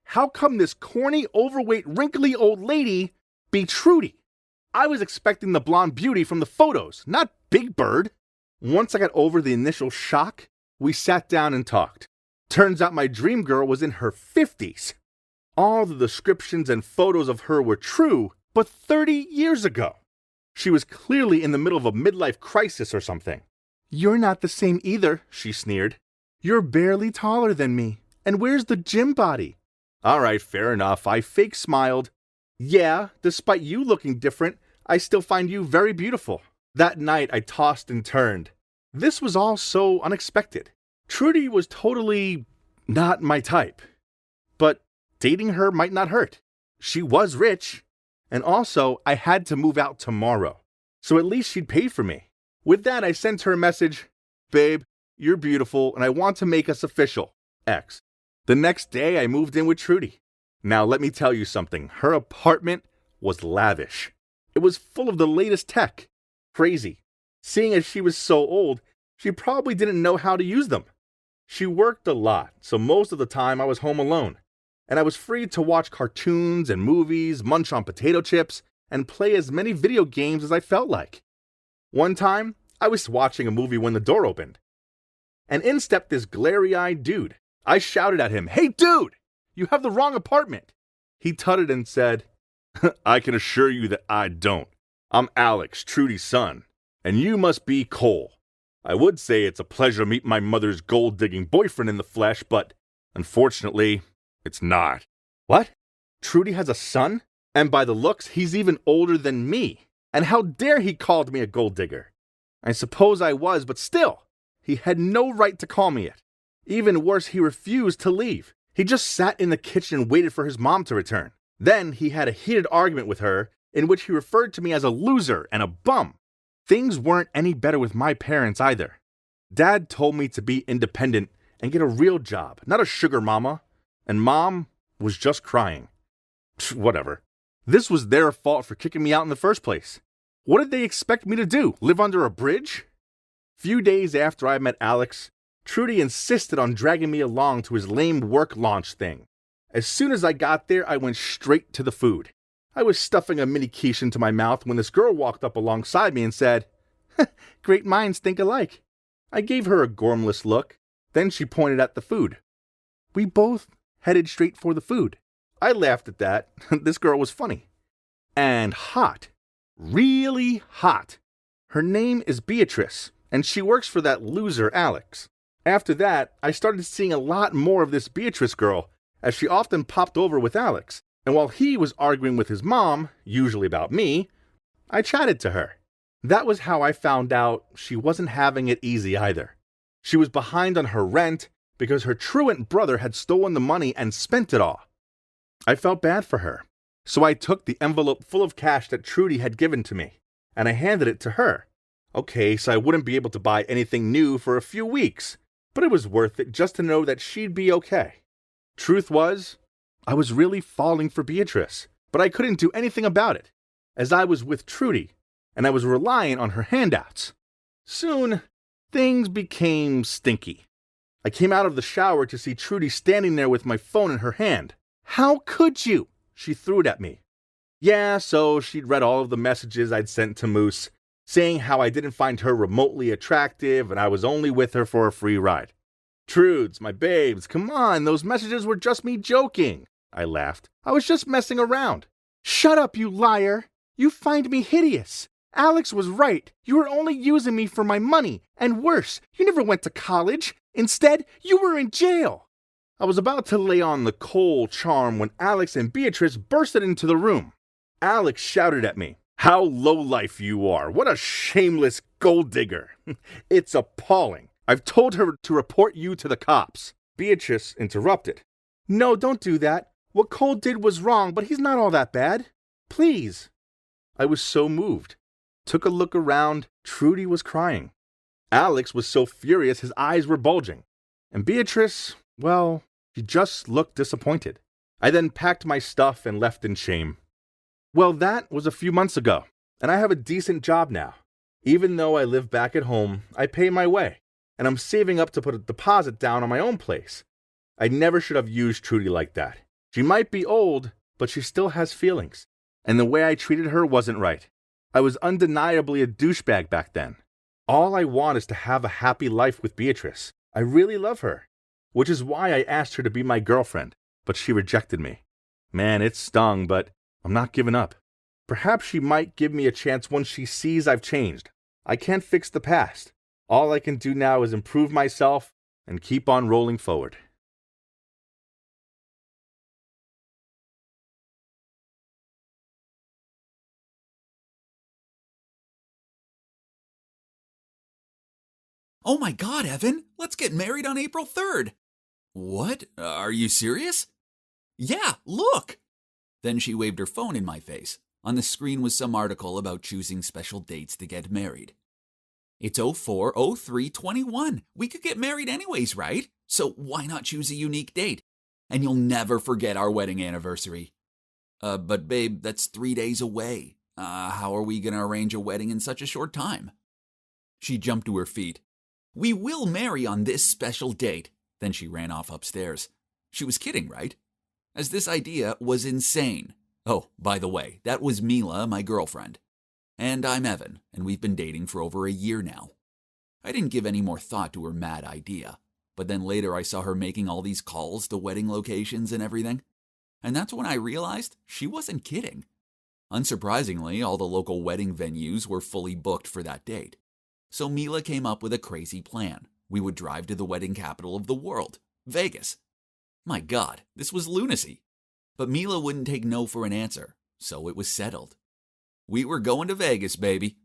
How come this corny, overweight, wrinkly old lady be Trudy? I was expecting the blonde beauty from the photos, not Big Bird. Once I got over the initial shock, we sat down and talked. Turns out my dream girl was in her 50s. All the descriptions and photos of her were true, but 30 years ago. She was clearly in the middle of a midlife crisis or something. You're not the same either, she sneered. You're barely taller than me. And where's the gym body? All right, fair enough. I fake smiled. Yeah, despite you looking different, I still find you very beautiful. That night, I tossed and turned. This was all so unexpected. Trudy was totally not my type. But dating her might not hurt. She was rich. And also, I had to move out tomorrow. So at least she'd pay for me. With that, I sent her a message. Babe, you're beautiful, and I want to make us official. X. The next day, I moved in with Trudy. Now, let me tell you something. Her apartment was lavish. It was full of the latest tech. Crazy. Seeing as she was so old, she probably didn't know how to use them. She worked a lot, so most of the time I was home alone. And I was free to watch cartoons and movies, munch on potato chips, and play as many video games as I felt like. One time, I was watching a movie when the door opened. And in stepped this glary-eyed dude. I shouted at him, "Hey dude, you have the wrong apartment." He tutted and said, "I can assure you that I don't. I'm Alex, Trudy's son, and you must be Cole. I would say it's a pleasure to meet my mother's gold-digging boyfriend in the flesh, but unfortunately, it's not." What? Trudy has a son? And by the looks, he's even older than me. And how dare he called me a gold digger? I suppose I was, but still, he had no right to call me it. Even worse, he refused to leave. He just sat in the kitchen and waited for his mom to return. Then he had a heated argument with her in which he referred to me as a loser and a bum. Things weren't any better with my parents either. Dad told me to be independent and get a real job, not a sugar mama. And Mom was just crying. Whatever. This was their fault for kicking me out in the first place. What did they expect me to do? Live under a bridge? Few days after I met Alex, Trudy insisted on dragging me along to his lame work launch thing. As soon as I got there, I went straight to the food. I was stuffing a mini quiche into my mouth when this girl walked up alongside me and said, "Great minds think alike." I gave her a gormless look. Then she pointed at the food. We both headed straight for the food. I laughed at that. This girl was funny. And hot. Really hot. Her name is Beatrice, and she works for that loser Alex. After that, I started seeing a lot more of this Beatrice girl, as she often popped over with Alex. And while he was arguing with his mom, usually about me, I chatted to her. That was how I found out she wasn't having it easy either. She was behind on her rent because her truant brother had stolen the money and spent it all. I felt bad for her, so I took the envelope full of cash that Trudy had given to me, and I handed it to her. Okay, so I wouldn't be able to buy anything new for a few weeks, but it was worth it just to know that she'd be okay. Truth was, I was really falling for Beatrice, but I couldn't do anything about it, as I was with Trudy, and I was relying on her handouts. Soon, things became stinky. I came out of the shower to see Trudy standing there with my phone in her hand. "How could you?" She threw it at me. Yeah, so she'd read all of the messages I'd sent to Moose, saying how I didn't find her remotely attractive and I was only with her for a free ride. "Trudes, my babes, come on, those messages were just me joking." I laughed. "I was just messing around." "Shut up, you liar! You find me hideous. Alex was right. You were only using me for my money. And worse, you never went to college. Instead, you were in jail." I was about to lay on the Cole charm when Alex and Beatrice bursted into the room. Alex shouted at me, "How lowlife you are! What a shameless gold digger! It's appalling. I've told her to report you to the cops." Beatrice interrupted. "No, don't do that. What Cole did was wrong, but he's not all that bad. Please." I was so moved. Took a look around. Trudy was crying. Alex was so furious his eyes were bulging. And Beatrice, well, she just looked disappointed. I then packed my stuff and left in shame. Well, that was a few months ago, and I have a decent job now. Even though I live back at home, I pay my way, and I'm saving up to put a deposit down on my own place. I never should have used Trudy like that. She might be old, but she still has feelings, and the way I treated her wasn't right. I was undeniably a douchebag back then. All I want is to have a happy life with Beatrice. I really love her, which is why I asked her to be my girlfriend, but she rejected me. Man, it stung, but I'm not giving up. Perhaps she might give me a chance once she sees I've changed. I can't fix the past. All I can do now is improve myself and keep on rolling forward. Oh my god, Evan! Let's get married on April 3rd! What? Are you serious? Yeah, look! Then she waved her phone in my face. On the screen was some article about choosing special dates to get married. It's 04/03/21. We could get married anyways, right? So why not choose a unique date? And you'll never forget our wedding anniversary. But babe, that's 3 days away. How are we gonna arrange a wedding in such a short time? She jumped to her feet. We will marry on this special date. Then she ran off upstairs. She was kidding, right? As this idea was insane. Oh, by the way, that was Mila, my girlfriend. And I'm Evan, and we've been dating for over a year now. I didn't give any more thought to her mad idea, but then later I saw her making all these calls to wedding locations and everything. And that's when I realized she wasn't kidding. Unsurprisingly, all the local wedding venues were fully booked for that date. So Mila came up with a crazy plan. We would drive to the wedding capital of the world, Vegas. My God, this was lunacy. But Mila wouldn't take no for an answer, so it was settled. We were going to Vegas, baby.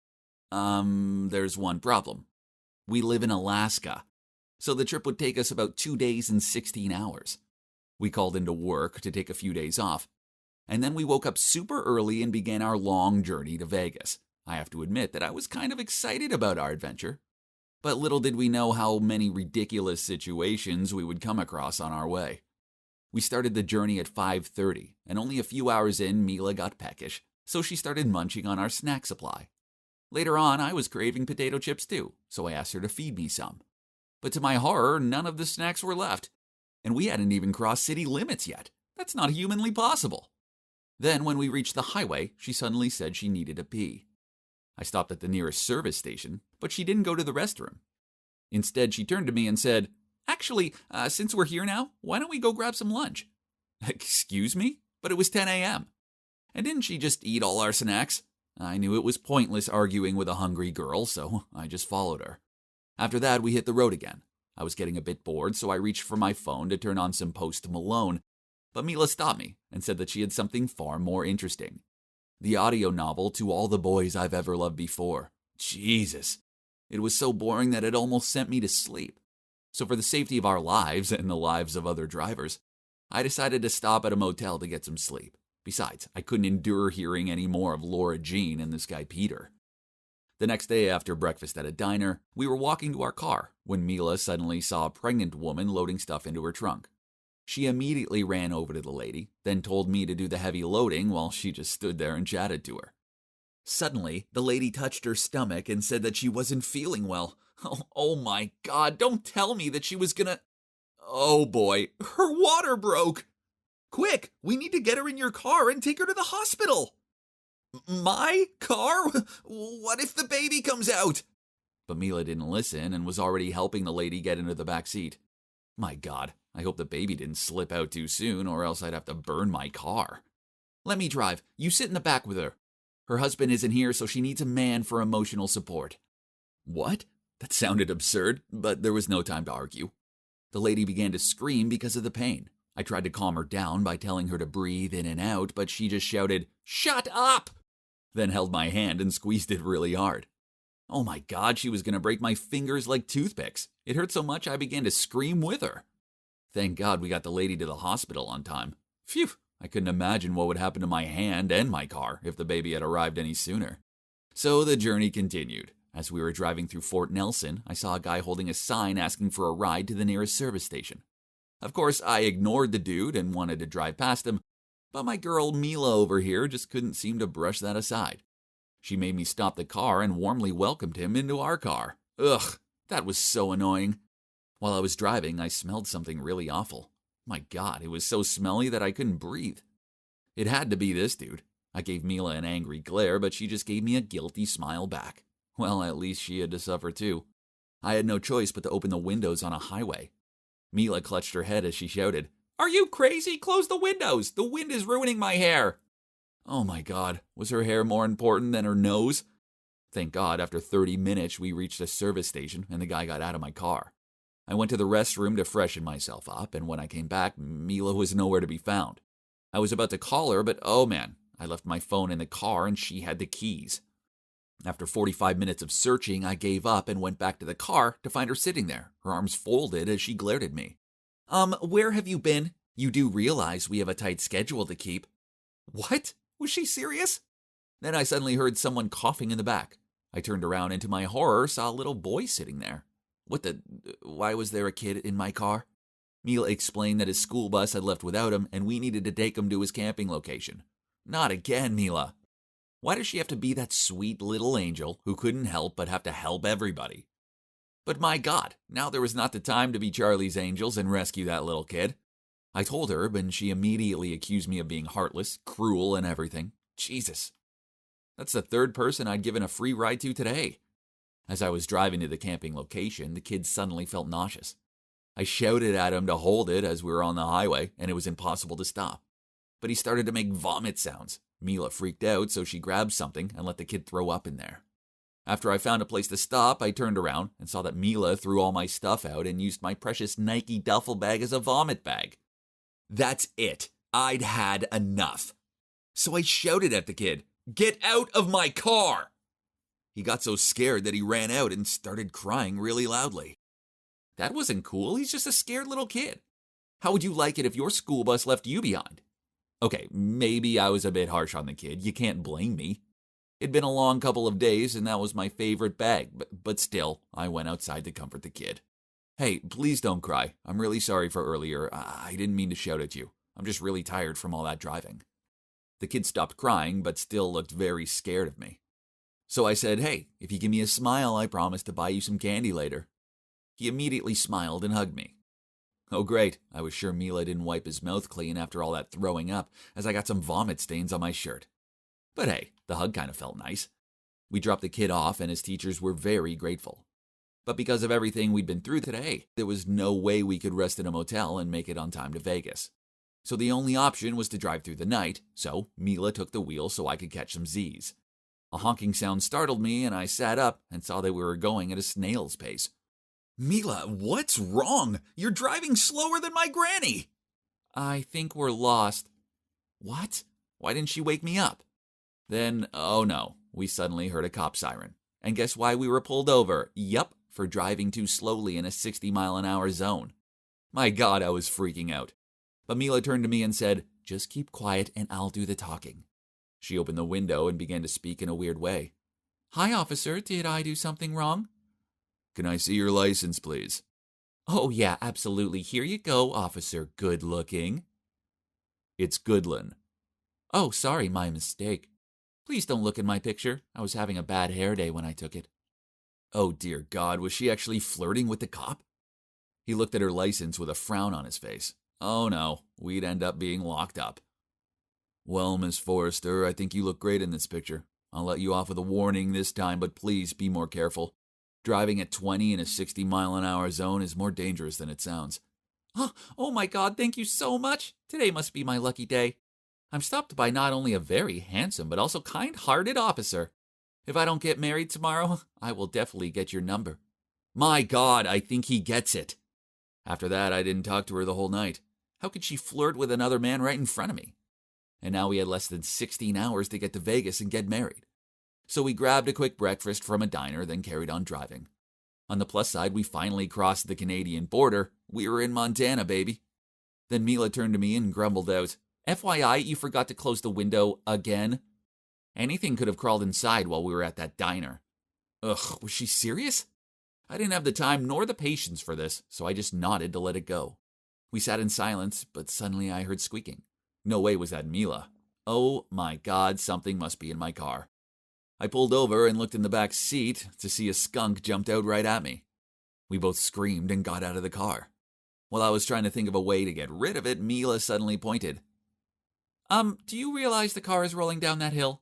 There's one problem. We live in Alaska, so the trip would take us about 2 days and 16 hours. We called into work to take a few days off, and then we woke up super early and began our long journey to Vegas. I have to admit that I was kind of excited about our adventure, but little did we know how many ridiculous situations we would come across on our way. We started the journey at 5:30, and only a few hours in, Mila got peckish, so she started munching on our snack supply. Later on, I was craving potato chips too, so I asked her to feed me some. But to my horror, none of the snacks were left, and we hadn't even crossed city limits yet. That's not humanly possible. Then, when we reached the highway, she suddenly said she needed a pee. I stopped at the nearest service station, but she didn't go to the restroom. Instead, she turned to me and said, Actually, since we're here now, why don't we go grab some lunch? Excuse me? But it was 10 a.m. And didn't she just eat all our snacks? I knew it was pointless arguing with a hungry girl, so I just followed her. After that, we hit the road again. I was getting a bit bored, so I reached for my phone to turn on some Post Malone. But Mila stopped me and said that she had something far more interesting. The audio novel To All the Boys I've Ever Loved Before. Jesus. It was so boring that it almost sent me to sleep. So for the safety of our lives and the lives of other drivers, I decided to stop at a motel to get some sleep. Besides, I couldn't endure hearing any more of Laura Jean and this guy Peter. The next day after breakfast at a diner, we were walking to our car when Mila suddenly saw a pregnant woman loading stuff into her trunk. She immediately ran over to the lady, then told me to do the heavy loading while she just stood there and chatted to her. Suddenly, the lady touched her stomach and said that she wasn't feeling well. Oh my God, don't tell me that she was gonna... Oh boy, her water broke! Quick, we need to get her in your car and take her to the hospital! My car? What if the baby comes out? But Mila didn't listen and was already helping the lady get into the back seat. My God, I hope the baby didn't slip out too soon or else I'd have to burn my car. Let me drive. You sit in the back with her. Her husband isn't here, so she needs a man for emotional support. What? That sounded absurd, but there was no time to argue. The lady began to scream because of the pain. I tried to calm her down by telling her to breathe in and out, but she just shouted, "Shut up!" Then held my hand and squeezed it really hard. Oh my God, she was going to break my fingers like toothpicks. It hurt so much I began to scream with her. Thank God we got the lady to the hospital on time. Phew, I couldn't imagine what would happen to my hand and my car if the baby had arrived any sooner. So the journey continued. As we were driving through Fort Nelson, I saw a guy holding a sign asking for a ride to the nearest service station. Of course, I ignored the dude and wanted to drive past him, but my girl Mila over here just couldn't seem to brush that aside. She made me stop the car and warmly welcomed him into our car. Ugh, that was so annoying. While I was driving, I smelled something really awful. My God, it was so smelly that I couldn't breathe. It had to be this dude. I gave Mila an angry glare, but she just gave me a guilty smile back. Well, at least she had to suffer too. I had no choice but to open the windows on a highway. Mila clutched her head as she shouted, "Are you crazy? Close the windows! The wind is ruining my hair!" Oh my God, was her hair more important than her nose? Thank God, after 30 minutes, we reached a service station and the guy got out of my car. I went to the restroom to freshen myself up, and when I came back, Mila was nowhere to be found. I was about to call her, but oh man, I left my phone in the car and she had the keys. After 45 minutes of searching, I gave up and went back to the car to find her sitting there, her arms folded as she glared at me. Where have you been? You do realize we have a tight schedule to keep." What? Was she serious? Then I suddenly heard someone coughing in the back. I turned around and to my horror saw a little boy sitting there. Why was there a kid in my car? Mila explained that his school bus had left without him and we needed to take him to his camping location. Not again, Mila. Why does she have to be that sweet little angel who couldn't help but have to help everybody? But my God, now there was not the time to be Charlie's Angels and rescue that little kid. I told her, but she immediately accused me of being heartless, cruel, and everything. Jesus. That's the third person I'd given a free ride to today. As I was driving to the camping location, the kid suddenly felt nauseous. I shouted at him to hold it as we were on the highway, and it was impossible to stop. But he started to make vomit sounds. Mila freaked out, so she grabbed something and let the kid throw up in there. After I found a place to stop, I turned around and saw that Mila threw all my stuff out and used my precious Nike duffel bag as a vomit bag. That's it. I'd had enough. So I shouted at the kid, "Get out of my car!" He got so scared that he ran out and started crying really loudly. That wasn't cool. He's just a scared little kid. How would you like it if your school bus left you behind? Okay, maybe I was a bit harsh on the kid. You can't blame me. It'd been a long couple of days and that was my favorite bag, but still, I went outside to comfort the kid. "Hey, please don't cry. I'm really sorry for earlier. I didn't mean to shout at you. I'm just really tired from all that driving." The kid stopped crying, but still looked very scared of me. So I said, "Hey, if you give me a smile, I promise to buy you some candy later." He immediately smiled and hugged me. Oh great, I was sure Mila didn't wipe his mouth clean after all that throwing up, as I got some vomit stains on my shirt. But hey, the hug kind of felt nice. We dropped the kid off and his teachers were very grateful. But because of everything we'd been through today, there was no way we could rest in a motel and make it on time to Vegas. So the only option was to drive through the night, so Mila took the wheel so I could catch some Z's. A honking sound startled me and I sat up and saw that we were going at a snail's pace. "Mila, what's wrong? You're driving slower than my granny!" "I think we're lost." "What? Why didn't she wake me up?" Then, oh no, we suddenly heard a cop siren. And guess why we were pulled over? Yup, for driving too slowly in a 60-mile-an-hour zone. My God, I was freaking out. But Mila turned to me and said, "Just keep quiet and I'll do the talking." She opened the window and began to speak in a weird way. "Hi, officer, did I do something wrong?" "Can I see your license, please?" "Oh yeah, absolutely. Here you go, Officer Good-Looking." "It's Goodlin." "Oh, sorry, my mistake. Please don't look at my picture. I was having a bad hair day when I took it." Oh dear God, was she actually flirting with the cop? He looked at her license with a frown on his face. Oh no, we'd end up being locked up. "Well, Miss Forrester, I think you look great in this picture. I'll let you off with a warning this time, but please be more careful. Driving at 20 in a 60-mile-an-hour zone is more dangerous than it sounds." Oh my God, thank you so much. Today must be my lucky day. I'm stopped by not only a very handsome but also kind-hearted officer. If I don't get married tomorrow, I will definitely get your number. My God, I think he gets it. After that, I didn't talk to her the whole night. How could she flirt with another man right in front of me? And now we had less than 16 hours to get to Vegas and get married. So we grabbed a quick breakfast from a diner, then carried on driving. On the plus side, we finally crossed the Canadian border. We were in Montana, baby. Then Mila turned to me and grumbled out, "FYI, you forgot to close the window again." Anything could have crawled inside while we were at that diner. Ugh, was she serious? I didn't have the time nor the patience for this, so I just nodded to let it go. We sat in silence, but suddenly I heard squeaking. No way was that Mila. Oh my God, something must be in my car. I pulled over and looked in the back seat to see a skunk jumped out right at me. We both screamed and got out of the car. While I was trying to think of a way to get rid of it, Mila suddenly pointed. Do you realize the car is rolling down that hill?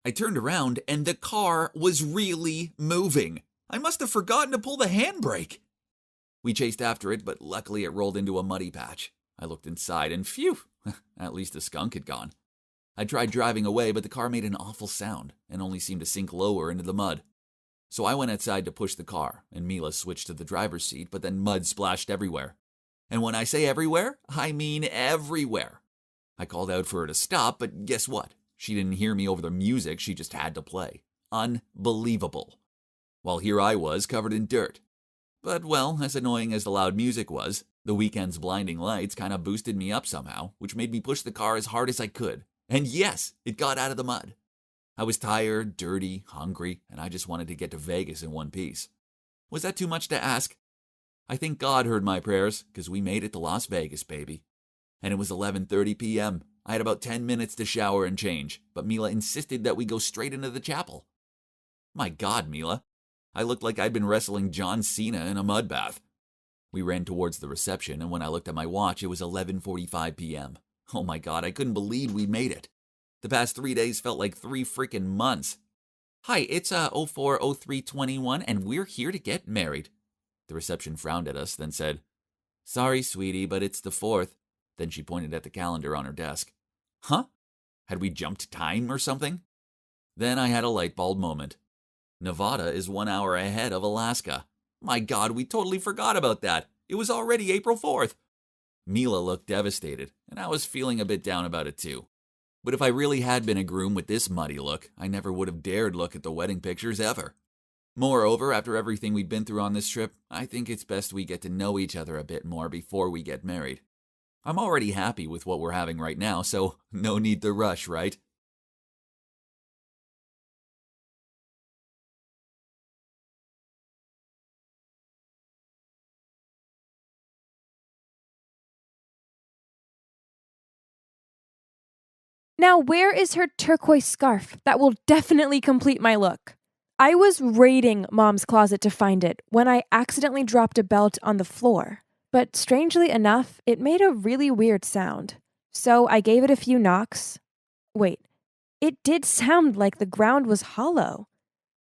I turned around and the car was really moving. I must have forgotten to pull the handbrake. We chased after it, but luckily it rolled into a muddy patch. I looked inside and phew, at least the skunk had gone. I tried driving away, but the car made an awful sound and only seemed to sink lower into the mud. So I went outside to push the car, and Mila switched to the driver's seat, but then mud splashed everywhere. And when I say everywhere, I mean everywhere. I called out for her to stop, but guess what? She didn't hear me over the music she just had to play. Unbelievable. While here I was, covered in dirt. But, well, as annoying as the loud music was, the weekend's blinding lights kind of boosted me up somehow, which made me push the car as hard as I could. And yes, it got out of the mud. I was tired, dirty, hungry, and I just wanted to get to Vegas in one piece. Was that too much to ask? I think God heard my prayers, because we made it to Las Vegas, baby. And it was 11:30 p.m. I had about 10 minutes to shower and change, but Mila insisted that we go straight into the chapel. My God, Mila. I looked like I'd been wrestling John Cena in a mud bath. We ran towards the reception, and when I looked at my watch, it was 11:45 p.m. Oh my God, I couldn't believe we'd made it. The past 3 days felt like 3 freaking months. Hi, it's 040321, and we're here to get married. The reception frowned at us, then said, Sorry, sweetie, but it's the 4th. Then she pointed at the calendar on her desk. Huh? Had we jumped time or something? Then I had a light bulb moment. Nevada is 1 hour ahead of Alaska. My God, we totally forgot about that. It was already April 4th. Mila looked devastated, and I was feeling a bit down about it too. But if I really had been a groom with this muddy look, I never would have dared look at the wedding pictures ever. Moreover, after everything we'd been through on this trip, I think it's best we get to know each other a bit more before we get married. I'm already happy with what we're having right now, so no need to rush, right? Now, where is her turquoise scarf? That will definitely complete my look. I was raiding Mom's closet to find it when I accidentally dropped a belt on the floor. But strangely enough, it made a really weird sound. So I gave it a few knocks. Wait, it did sound like the ground was hollow.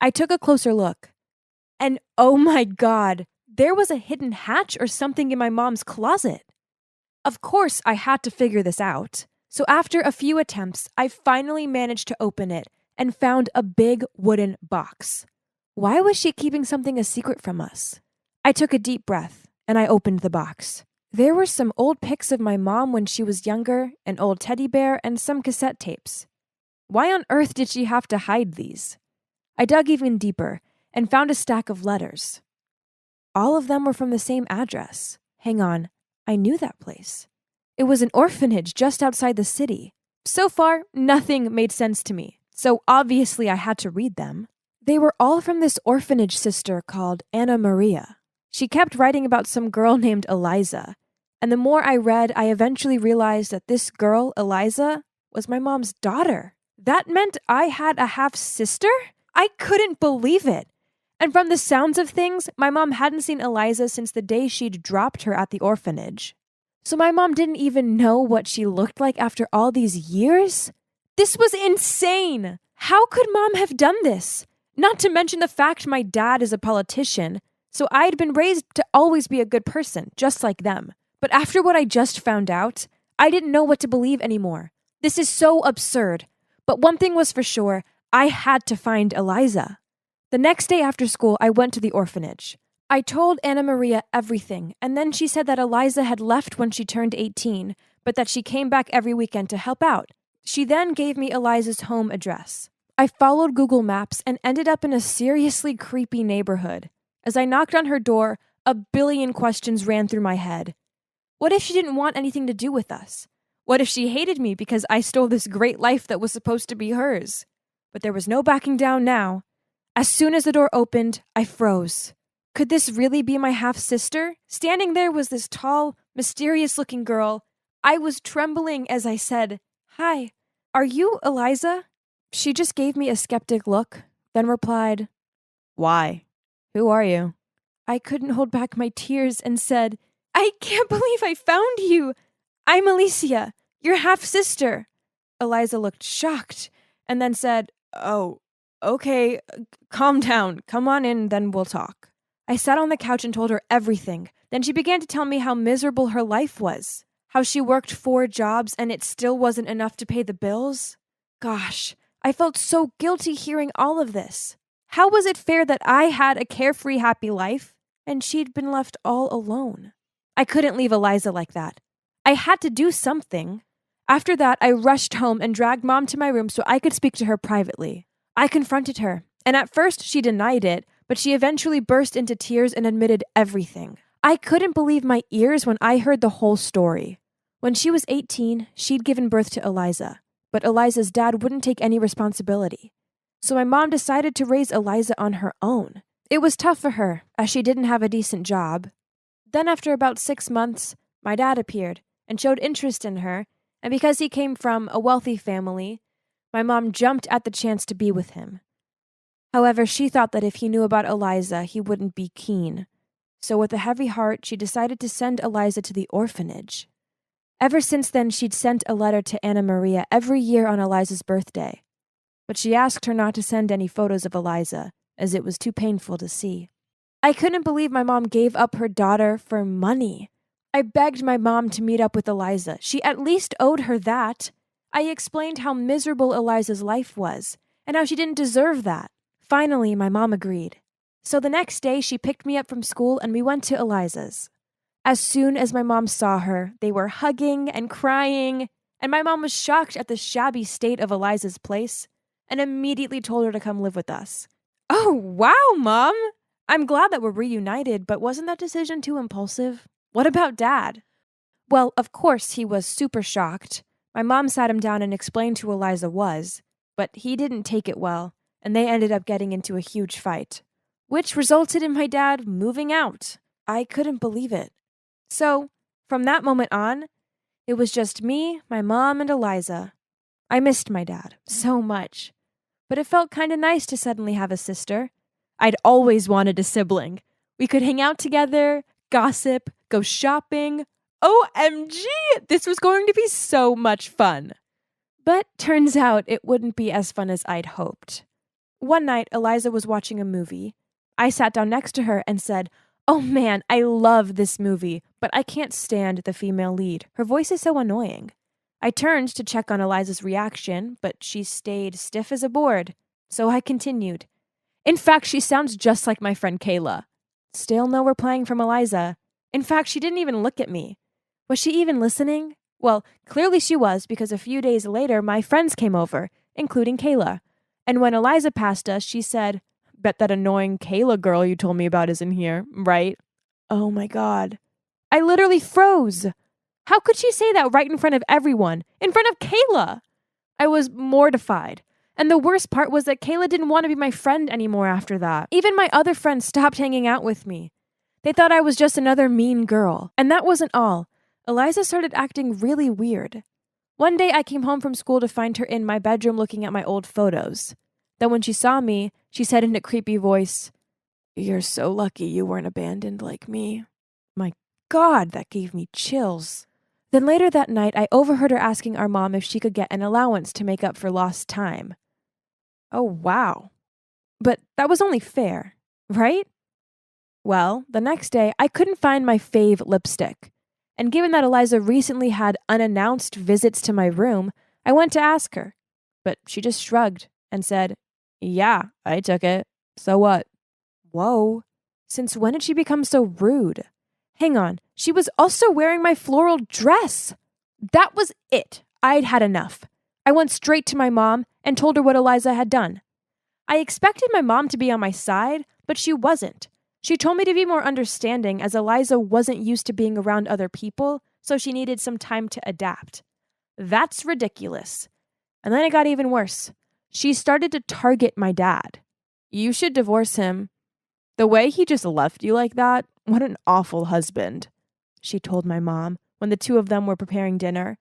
I took a closer look. And oh my God, there was a hidden hatch or something in my mom's closet. Of course, I had to figure this out. So after a few attempts, I finally managed to open it and found a big wooden box. Why was she keeping something a secret from us? I took a deep breath and I opened the box. There were some old pics of my mom when she was younger, an old teddy bear, and some cassette tapes. Why on earth did she have to hide these? I dug even deeper and found a stack of letters. All of them were from the same address. Hang on, I knew that place. It was an orphanage just outside the city. So far, nothing made sense to me, so obviously I had to read them. They were all from this orphanage sister called Anna Maria. She kept writing about some girl named Eliza, and the more I read, I eventually realized that this girl, Eliza, was my mom's daughter. That meant I had a half-sister? I couldn't believe it. And from the sounds of things, my mom hadn't seen Eliza since the day she'd dropped her at the orphanage. So my mom didn't even know what she looked like after all these years? This was insane! How could Mom have done this? Not to mention the fact my dad is a politician, so I'd been raised to always be a good person, just like them. But after what I just found out, I didn't know what to believe anymore. This is so absurd. But one thing was for sure, I had to find Eliza. The next day after school, I went to the orphanage. I told Anna Maria everything, and then she said that Eliza had left when she turned 18, but that she came back every weekend to help out. She then gave me Eliza's home address. I followed Google Maps and ended up in a seriously creepy neighborhood. As I knocked on her door, a billion questions ran through my head. What if she didn't want anything to do with us? What if she hated me because I stole this great life that was supposed to be hers? But there was no backing down now. As soon as the door opened, I froze. Could this really be my half-sister? Standing there was this tall, mysterious-looking girl. I was trembling as I said, Hi, are you Eliza? She just gave me a skeptic look, then replied, "Why? Who are you?" I couldn't hold back my tears and said, "I can't believe I found you. I'm Alicia, your half-sister." Eliza looked shocked and then said, "Oh, okay, calm down. Come on in, then we'll talk." I sat on the couch and told her everything. Then she began to tell me how miserable her life was, how she worked 4 jobs and it still wasn't enough to pay the bills. Gosh, I felt so guilty hearing all of this. How was it fair that I had a carefree, happy life and she'd been left all alone? I couldn't leave Eliza like that. I had to do something. After that, I rushed home and dragged Mom to my room so I could speak to her privately. I confronted her, and at first she denied it, but she eventually burst into tears and admitted everything. I couldn't believe my ears when I heard the whole story. When she was 18, she'd given birth to Eliza, but Eliza's dad wouldn't take any responsibility. So my mom decided to raise Eliza on her own. It was tough for her, as she didn't have a decent job. Then after about 6 months, my dad appeared and showed interest in her, and because he came from a wealthy family, my mom jumped at the chance to be with him. However, she thought that if he knew about Eliza, he wouldn't be keen. So with a heavy heart, she decided to send Eliza to the orphanage. Ever since then, she'd sent a letter to Anna Maria every year on Eliza's birthday. But she asked her not to send any photos of Eliza, as it was too painful to see. I couldn't believe my mom gave up her daughter for money. I begged my mom to meet up with Eliza. She at least owed her that. I explained how miserable Eliza's life was, and how she didn't deserve that. Finally, my mom agreed. So the next day, she picked me up from school and we went to Eliza's. As soon as my mom saw her, they were hugging and crying, and my mom was shocked at the shabby state of Eliza's place and immediately told her to come live with us. Oh, wow, Mom! I'm glad that we're reunited, but wasn't that decision too impulsive? What about Dad? Well, of course, he was super shocked. My mom sat him down and explained who Eliza was, but he didn't take it well, and they ended up getting into a huge fight, which resulted in my dad moving out. I couldn't believe it. So, from that moment on, it was just me, my mom, and Eliza. I missed my dad so much, but it felt kind of nice to suddenly have a sister. I'd always wanted a sibling. We could hang out together, gossip, go shopping. OMG! This was going to be so much fun. But turns out it wouldn't be as fun as I'd hoped. One night, Eliza was watching a movie. I sat down next to her and said, "Oh man, I love this movie, but I can't stand the female lead. Her voice is so annoying." I turned to check on Eliza's reaction, but she stayed stiff as a board. So I continued. "In fact, she sounds just like my friend Kayla." Still no replying from Eliza. In fact, she didn't even look at me. Was she even listening? Well, clearly she was, because a few days later, my friends came over, including Kayla. And when Eliza passed us, she said, "Bet that annoying Kayla girl you told me about isn't here, right?" Oh my God. I literally froze. How could she say that right in front of everyone? In front of Kayla? I was mortified. And the worst part was that Kayla didn't want to be my friend anymore after that. Even my other friends stopped hanging out with me. They thought I was just another mean girl. And that wasn't all. Eliza started acting really weird. One day I came home from school to find her in my bedroom looking at my old photos. Then when she saw me, she said in a creepy voice, "You're so lucky you weren't abandoned like me." My God, that gave me chills. Then later that night, I overheard her asking our mom if she could get an allowance to make up for lost time. Oh, wow. But that was only fair, right? Well, the next day, I couldn't find my fave lipstick. And given that Eliza recently had unannounced visits to my room, I went to ask her. But she just shrugged and said, "Yeah, I took it. So what?" Whoa. Since when did she become so rude? Hang on, she was also wearing my floral dress. That was it. I'd had enough. I went straight to my mom and told her what Eliza had done. I expected my mom to be on my side, but she wasn't. She told me to be more understanding as Eliza wasn't used to being around other people, so she needed some time to adapt. That's ridiculous. And then it got even worse. She started to target my dad. "You should divorce him. The way he just left you like that, what an awful husband," she told my mom when the two of them were preparing dinner.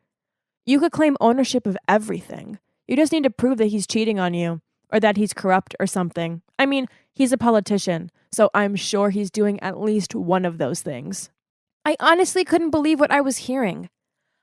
"You could claim ownership of everything. You just need to prove that he's cheating on you or that he's corrupt or something. I mean, he's a politician, so I'm sure he's doing at least one of those things. I honestly couldn't believe what I was hearing.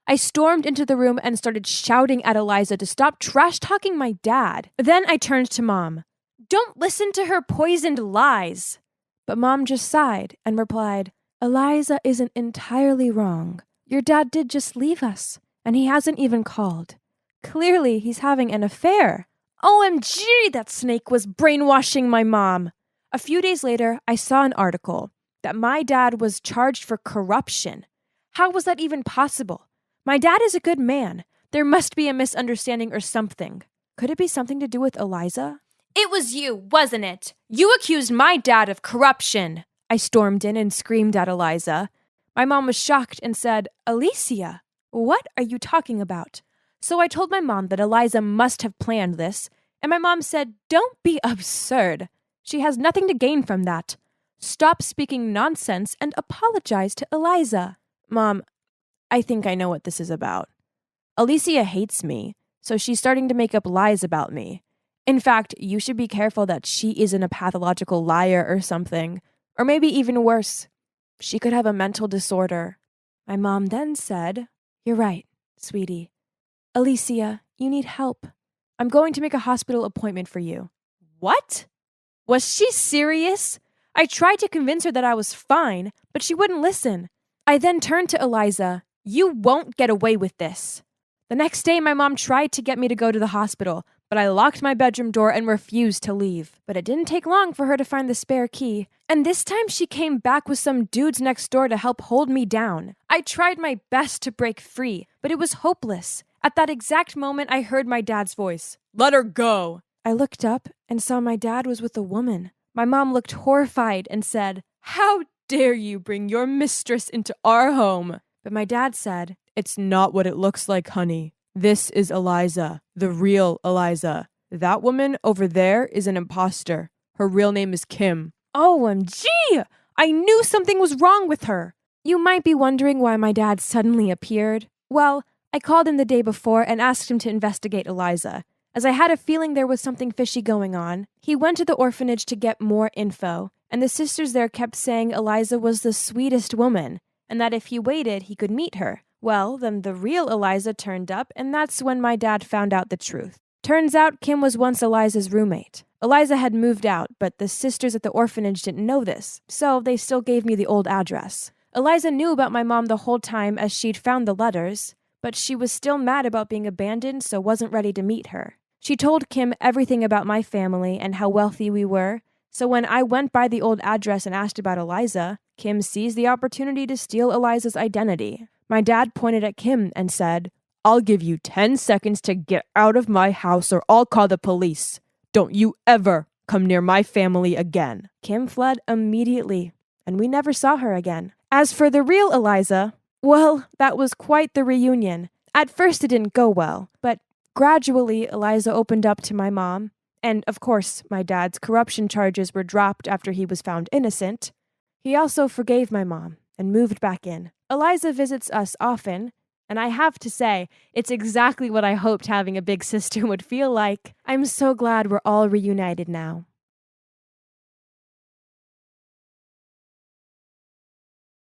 I stormed into the room and started shouting at Eliza to stop trash-talking my dad. Then I turned to Mom. Don't listen to her poisoned lies. But Mom just sighed and replied, Eliza isn't entirely wrong. Your dad did just leave us, and he hasn't even called. Clearly, he's having an affair. OMG, that snake was brainwashing my mom. A few days later, I saw an article that my dad was charged for corruption. How was that even possible? My dad is a good man. There must be a misunderstanding or something. Could it be something to do with Eliza? It was you, wasn't it? You accused my dad of corruption. I stormed in and screamed at Eliza. My mom was shocked and said, Alicia, what are you talking about? So I told my mom that Eliza must have planned this, and my mom said, don't be absurd. She has nothing to gain from that. Stop speaking nonsense and apologize to Eliza. Mom, I think I know what this is about. Alicia hates me, so she's starting to make up lies about me. In fact, you should be careful that she isn't a pathological liar or something. Or maybe even worse, she could have a mental disorder. My mom then said, You're right, sweetie. Alicia, you need help. I'm going to make a hospital appointment for you. What? Was she serious? I tried to convince her that I was fine, but she wouldn't listen. I then turned to Eliza. You won't get away with this. The next day, my mom tried to get me to go to the hospital, but I locked my bedroom door and refused to leave. But it didn't take long for her to find the spare key, and this time she came back with some dudes next door to help hold me down. I tried my best to break free, but it was hopeless. At that exact moment, I heard my dad's voice. Let her go. I looked up and saw my dad was with a woman. My mom looked horrified and said, How dare you bring your mistress into our home? But my dad said, It's not what it looks like, honey. This is Eliza, the real Eliza. That woman over there is an imposter. Her real name is Kim. OMG! I knew something was wrong with her. You might be wondering why my dad suddenly appeared. Well, I called him the day before and asked him to investigate Eliza, as I had a feeling there was something fishy going on. He went to the orphanage to get more info, and the sisters there kept saying Eliza was the sweetest woman, and that if he waited, he could meet her. Well, then the real Eliza turned up, and that's when my dad found out the truth. Turns out Kim was once Eliza's roommate. Eliza had moved out, but the sisters at the orphanage didn't know this, so they still gave me the old address. Eliza knew about my mom the whole time as she'd found the letters, but she was still mad about being abandoned, so wasn't ready to meet her. She told Kim everything about my family and how wealthy we were, so when I went by the old address and asked about Eliza, Kim seized the opportunity to steal Eliza's identity. My dad pointed at Kim and said, I'll give you 10 seconds to get out of my house or I'll call the police. Don't you ever come near my family again. Kim fled immediately, and we never saw her again. As for the real Eliza, well, that was quite the reunion. At first it didn't go well, but gradually Eliza opened up to my mom, and of course my dad's corruption charges were dropped after he was found innocent. He also forgave my mom and moved back in. Eliza visits us often, and I have to say, it's exactly what I hoped having a big sister would feel like. I'm so glad we're all reunited now.